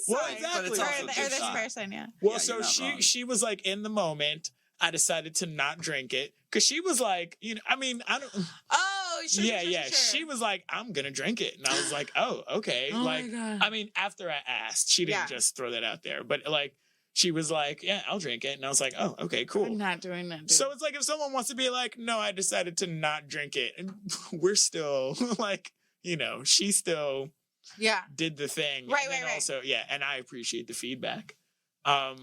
Well, exactly. Or this person, yeah. Well, so she was like, in the moment, I decided to not drink it because she was like, I mean, I don't. Oh, sure. She was like, I'm gonna drink it, and I was like, oh, okay. Oh like, my God. I mean, after I asked, she didn't just throw that out there, but like. She was like, yeah, I'll drink it. And I was like, oh, okay, cool. I'm not doing that, dude. So it's like if someone wants to be like, no, I decided to not drink it. And we're still like, she's still did the thing. Right, and then right. Also, and I appreciate the feedback.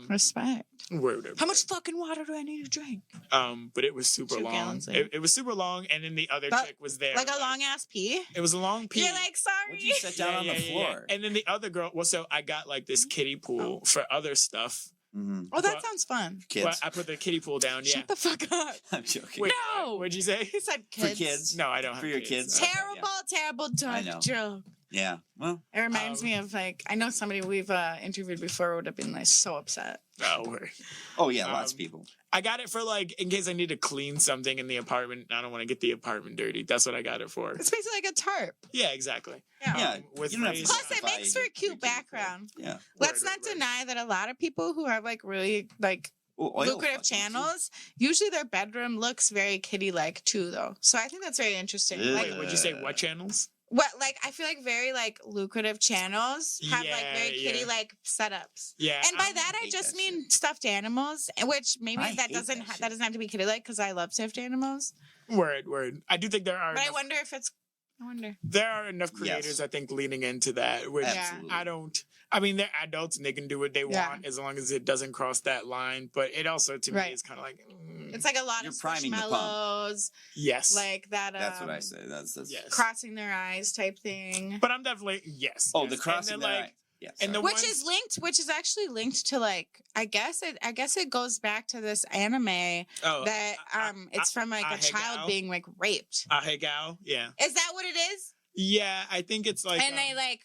Respect. Word. How much fucking water do I need to drink? But it was super 2 long. gallons, It was super long, and then the other chick was there. Like a long ass pee? It was a long pee. You're like, sorry. Would you sit down on the floor? And then the other girl, so I got like this kiddie pool for other stuff. Mm-hmm. Oh, that sounds fun. Kids. Well, I put the kiddie pool down, Shut the fuck up. I'm joking. Wait, No! What'd you say? He said kids. For kids? No, I don't have For your kids? Okay, Terrible dark joke. Yeah. Well, it reminds me of like, I know somebody we've interviewed before would have been like so upset. Oh, yeah, lots of people. I got it for like in case I need to clean something in the apartment. I don't want to get the apartment dirty. That's what I got it for. It's basically like a tarp. Yeah, exactly. Yeah. With you don't have to plus, it justify makes for a cute background. Yeah. Let's not deny that a lot of people who have like really like lucrative channels, usually their bedroom looks very kiddie-like too, though. So I think that's very interesting. Yeah. Like, Would you say what channels? what like I feel like very like lucrative channels have like very kitty-like setups. Yeah. And by that I hate just that mean stuffed animals, which maybe I that hate doesn't that that doesn't have to be kiddie-like because I love stuffed animals. Word. I do think there are. But I wonder if it's. I wonder. There are enough creators, I think, leaning into that. Which Absolutely. I don't. I mean, they're adults and they can do what they want as long as it doesn't cross that line. But it also, to me, is kind of like. It's like a lot You're of priming the pump. smarshmallows. Yes. Like that. That's what I say. That's yes. Crossing their eyes type thing. But I'm definitely yes. Oh, yes. the crossing their eye. Yeah, and the which ones, is actually linked to like I guess it goes back to this anime that it's from like a child being like raped. Ahegao, yeah. Is that what it is? Yeah, I think it's like and they like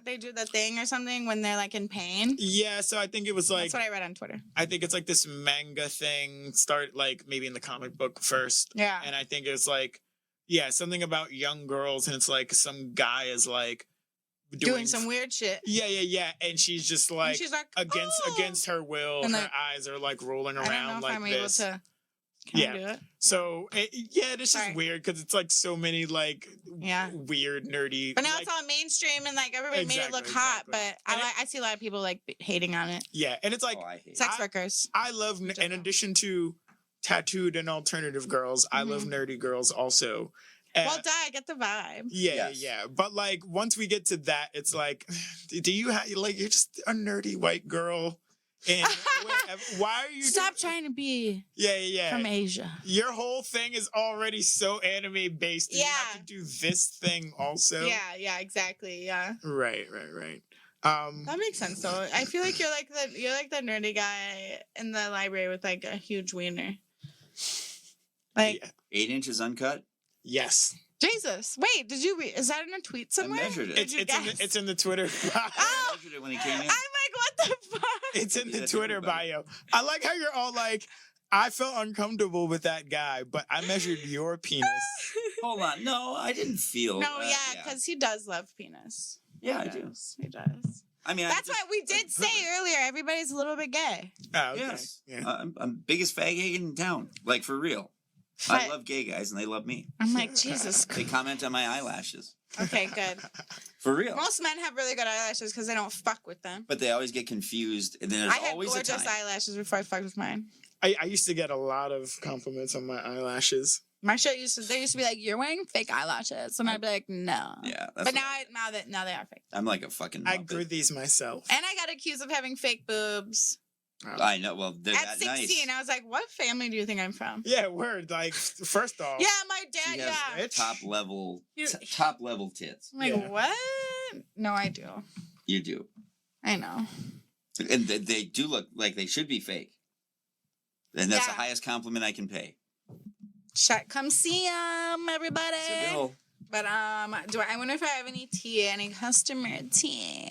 they do the thing or something when they're like in pain. Yeah, so I think it was like that's what I read on Twitter. I think it's like this manga thing start like maybe in the comic book first. Yeah. And I think it's like something about young girls and it's like some guy is like doing some weird shit. Yeah. And she's just like, against her will, and her eyes are like rolling around. I don't know if I'm able to. Can I do it? So it's just weird because it's like so many like weird nerdy. But now it's all mainstream and like everybody made it look hot. But I see a lot of people like hating on it. Yeah, and it's like sex workers. I love in addition to tattooed and alternative girls, I love nerdy girls also. Well, I get the vibe. Yeah. But like once we get to that, it's like, do you have like you're just a nerdy white girl? And why are you stop trying to be from Asia? Your whole thing is already so anime based. You have to do this thing also. Yeah, exactly. Yeah. Right. That makes sense though. I feel like you're like the nerdy guy in the library with like a huge wiener. Like 8 inches uncut. Yes. Jesus. Wait, did you is that in a tweet somewhere? I measured it. It's in the Twitter. I measured it when he came in. I'm like, what the fuck? It's in the Twitter bio. I like how you're all like, I felt uncomfortable with that guy, but I measured your penis. Hold on. No, I didn't feel. No, because he does love penis. Yeah, I do. He does. I mean, that's why we did say earlier. Everybody's a little bit gay. Oh, okay. Yes. Yeah. I'm biggest faggot in town. Like for real. I love gay guys and they love me. I'm like, Jesus. They comment on my eyelashes. Okay, good. For real. Most men have really good eyelashes because they don't fuck with them. But they always get confused, and then there's always a time. I had gorgeous eyelashes before I fucked with mine. I used to get a lot of compliments on my eyelashes. My shit used to be like, "You're wearing fake eyelashes," and I'd be like, "No." Yeah, but now they are fake. I'm like a fucking. I grew these myself, and I got accused of having fake boobs. Oh. I know. Well, they're at 16, nice. I was like, "What family do you think I'm from?" Yeah, word. Like, first off, yeah, my dad. Yeah, top level tits. I'm like, what? No, I do. You do. I know. And they do look like they should be fake. And that's the highest compliment I can pay. Come see them, everybody. But I wonder if I have any tea, any customer tea.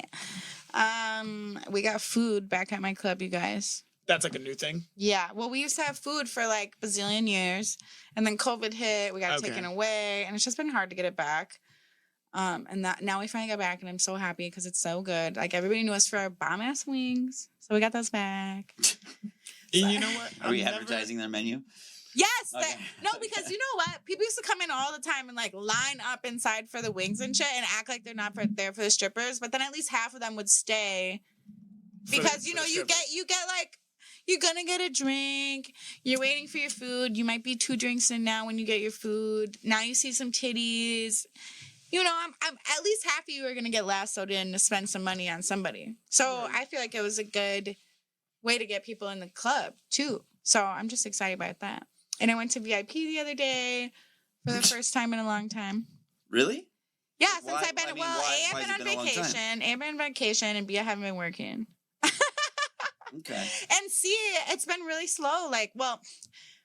We got food back at my club, you guys. That's like a new thing? Yeah. Well, we used to have food for like a bazillion years. And then COVID hit. We got it taken away. And it's just been hard to get it back. And now we finally got back. And I'm so happy because it's so good. Like everybody knew us for our bomb-ass wings. So we got those back. You know what? Are we advertising their menu? Yes. Okay. No, because you know what? People used to come in all the time and like line up inside for the wings and shit and act like they're not there for the strippers. But then at least half of them would stay because, you get like, you're going to get a drink. You're waiting for your food. You might be 2 drinks in now when you get your food. Now you see some titties. I'm at least half of you are gonna get lassoed in to spend some money on somebody. So Right. I feel like it was a good way to get people in the club too. So I'm just excited about that. And I went to VIP the other day for the first time in a long time. Really? Yeah, Why- since I've been I mean, A, why I've has been it on been a long time? vacation. A, I've been on vacation, and B, I haven't been working. Okay. And C, it's been really slow. Like, well,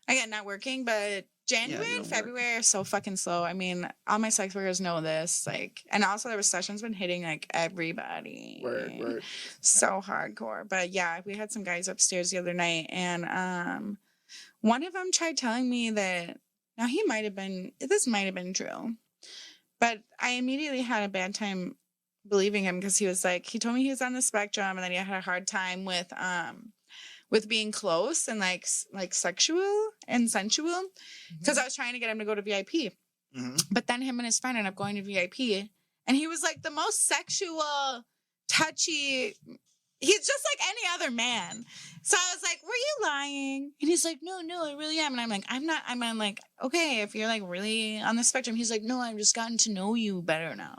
again, not working, but January you and don't work. February are so fucking slow. I mean, all my sex workers know this. Like, and also the recession's been hitting like everybody. Word. So hardcore. But yeah, we had some guys upstairs the other night, and one of them tried telling me that now this might have been true, but I immediately had a bad time believing him because he told me he was on the spectrum and that he had a hard time with being close and like sexual and sensual because I was trying to get him to go to VIP. Mm-hmm. But then him and his friend ended up going to VIP, and he was like the most sexual, touchy. He's just like any other man. So I was like, were you lying? And he's like, no, I really am. And I'm like, I'm not. I'm like, okay, if you're like really on the spectrum. He's like, no, I've just gotten to know you better now.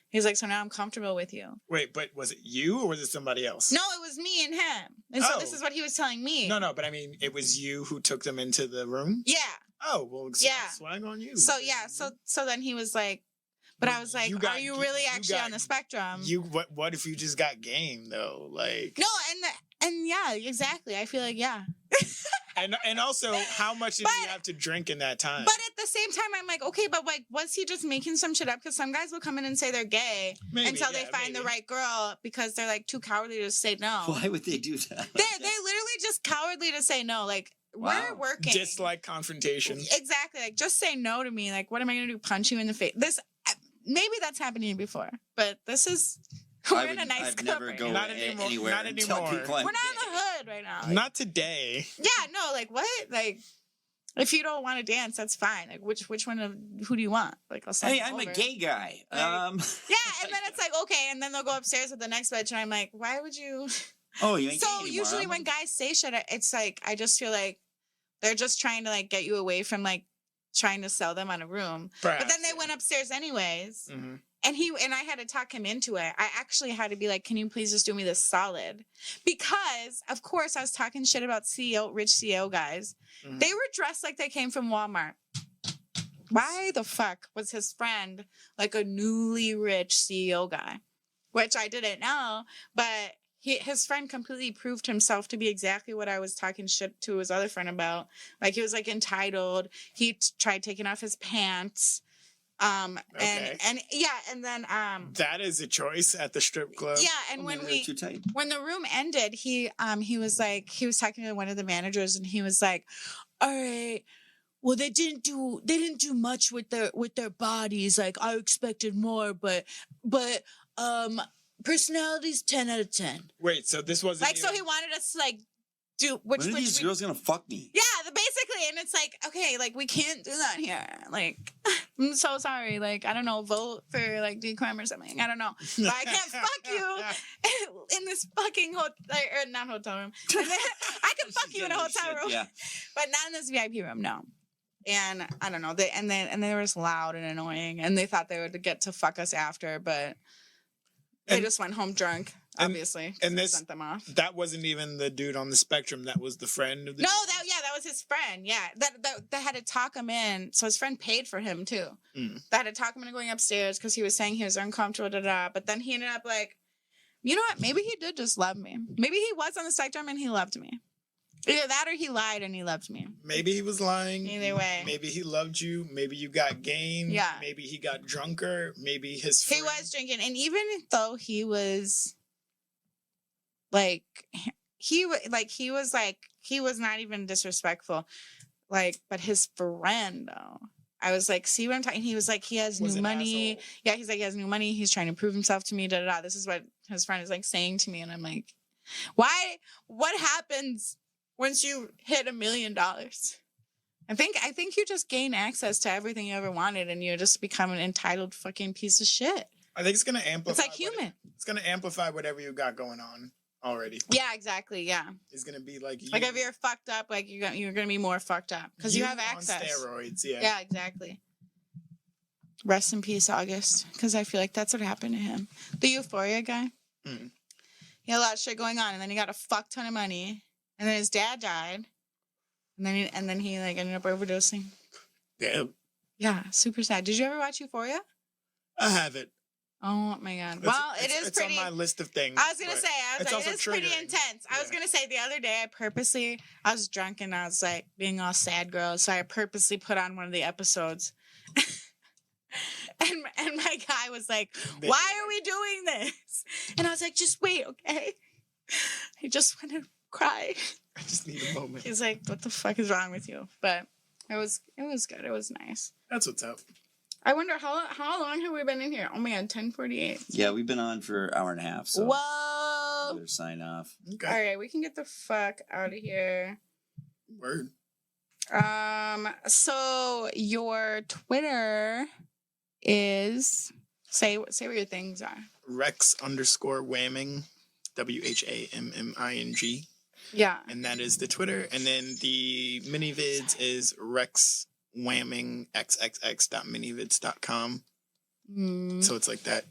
He's like, so now I'm comfortable with you. Wait, but was it you or was it somebody else? No, it was me and him. And so this is what he was telling me. No, but I mean, it was you who took them into the room? Yeah. Oh, well, Yeah. swag on you. So yeah, so then he was like, but I was like, are you really actually on the spectrum? What if you just got game though? Like no, and yeah, exactly. I feel like yeah. and also, how much did you have to drink in that time? But at the same time, I'm like, okay, but like, was he just making some shit up? Because some guys will come in and say they're gay until they find the right girl because they're like too cowardly to say no. Why would they do that? They're literally just cowardly to say no. Like, we're working. Dislike confrontation. Exactly. Like, just say no to me. Like, what am I going to do? Punch you in the face? Maybe that's happened to you before, but this is... We're in a nice I'd club never right go now. anywhere Not and tell anymore. people I'm We're not in gay. the hood right now. Like, Not today. yeah, no, like what? Like, if you don't want to dance, that's fine. Like, which one of who do you want? Like, I'll send Hey, them I'm over. a gay guy. Yeah, and then it's like okay, and then they'll go upstairs with the next bitch, and I'm like, why would you? Oh, you ain't So gay anymore, usually huh? when guys say shit, I just feel like they're just trying to like get you away from like trying to sell them on a room. Perhaps, but then they went upstairs anyways. Mm-hmm. And I had to talk him into it. I actually had to be like, can you please just do me this solid? Because, of course, I was talking shit about rich CEO guys. Mm-hmm. They were dressed like they came from Walmart. Why the fuck was his friend like a newly rich CEO guy? Which I didn't know, but his friend completely proved himself to be exactly what I was talking shit to his other friend about. Like, he was like entitled. He tried taking off his pants. Okay. And then that is a choice at the strip club. yeah, and when too tight. when the room ended, he was talking to one of the managers, and he was like, all right, well, they didn't do much with their bodies. Like, I expected more, but personality's 10 out of 10. Wait, so this wasn't Like, so he wanted us to like do When are these girls gonna fuck me? yeah, basically, and it's like, okay, like, we can't do that here. Like, I'm so sorry. Like, I don't know, vote for like decorum or something. I don't know, but I can't fuck you in this fucking hotel or not hotel room. I can fuck you in a hotel room, Yeah. but not in this VIP room. No. And I don't know. They were just loud and annoying, and they thought they would get to fuck us after, but they just went home drunk. Obviously, and this sent them off. That wasn't even the dude on the spectrum. That was the friend of the. No, that was his friend. Yeah, that had to talk him in. So his friend paid for him too. That had to talk him into going upstairs because he was saying he was uncomfortable. But then he ended up like, you know what? Maybe he did just love me. Maybe he was on the spectrum and he loved me. Either that or he lied and he loved me. Maybe he was lying. Either way. Maybe he loved you. Maybe you got game. Yeah. Maybe he got drunker. Maybe his friend. He was drinking, and even though he was like, he was not even disrespectful, like, but his friend though. I was like, see what I'm talking? He was like, he has new money. Asshole. Yeah, he's like, he has new money. He's trying to prove himself to me. Da da da. This is what his friend is like saying to me, and I'm like, why? What happens once you hit $1 million? I think you just gain access to everything you ever wanted, and you just become an entitled fucking piece of shit. I think it's gonna amplify. It's like human. It's gonna amplify whatever you got going on already. Yeah, exactly. Yeah. It's gonna be like you. Like if you're fucked up, like you're gonna be more fucked up because you have access. On steroids, yeah. Yeah, exactly. Rest in peace, August, because I feel like that's what happened to him. The Euphoria guy. Mm. He had a lot of shit going on, and then he got a fuck ton of money, and then his dad died, and then he like ended up overdosing. Damn. Yeah, super sad. Did you ever watch Euphoria? I haven't. Oh my god. Well, it's pretty. It's on my list of things. I was gonna say, it's pretty intense. Yeah. I was gonna say the other day, I was drunk and I was like being all sad girl, so I purposely put on one of the episodes. and my guy was like, "Why are we doing this?" And I was like, "Just wait, okay? I just want to cry. I just need a moment." He's like, "What the fuck is wrong with you?" But it was good. It was nice. That's what's up. I wonder how long have we been in here? Oh my god, 10:48. Yeah, we've been on for an hour and a half. So whoa! better sign off. Okay. All right, we can get the fuck out of here. Word. So your Twitter is say what your things are. Rex_Whamming, WHAMMING. Yeah. And that is the Twitter. And then the mini vids is Rex Whamming xxx.minivids.com. So it's like that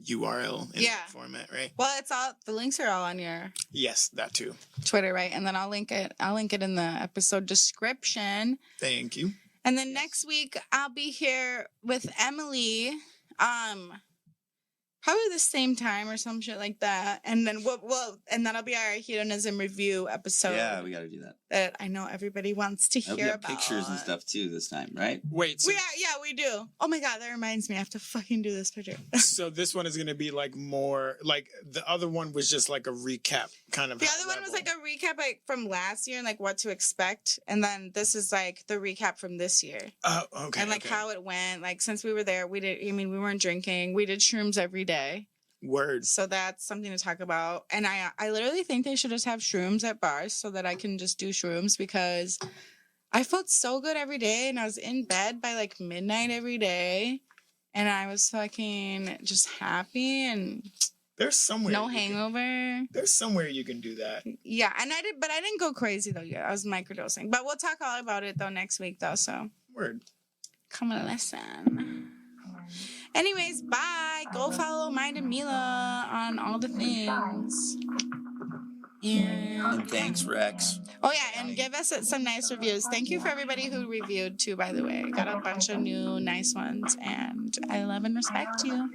URL in that format, right? Well, the links are all on your Yes, that too. Twitter, right? And then I'll link it in the episode description. Thank you. And then next week I'll be here with Emily. Probably the same time or some shit like that. And then and that'll be our hedonism review episode. Yeah, we got to do that. That I know everybody wants to hear about. Pictures and stuff too this time, right? Wait. So, we do. Oh my god, that reminds me. I have to fucking do this picture. So this one is going to be like more like the other one was just like a recap kind of. The other one was like a recap from last year and like what to expect. And then this is like the recap from this year. Oh, okay. And like how it went. Like since we were there, we weren't drinking. We did shrooms every day. Word. So that's something to talk about. And I literally think they should just have shrooms at bars so that I can just do shrooms because I felt so good every day and I was in bed by like midnight every day and I was fucking just happy and there's somewhere hangover. There's somewhere you can do that. Yeah, and I didn't go crazy though yet. I was microdosing. But we'll talk all about it though next week though, so word. Come and listen. Anyways, bye. Go follow Mind and Mila on all the things. And thanks, Rex. Oh, yeah, and give us some nice reviews. Thank you for everybody who reviewed, too, by the way. Got a bunch of new nice ones, and I love and respect you.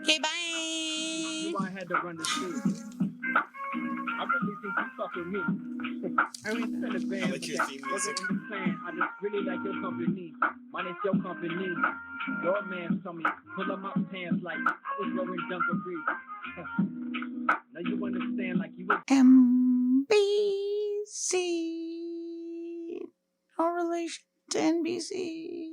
Okay, bye. I had to run the street. I really think you fuck with me. I like your theme music. I just really like your company. Mine is your company. Your man told me, pull up my pants like I was wearing dungarees. Now you understand like you was MBC. No relation to NBC.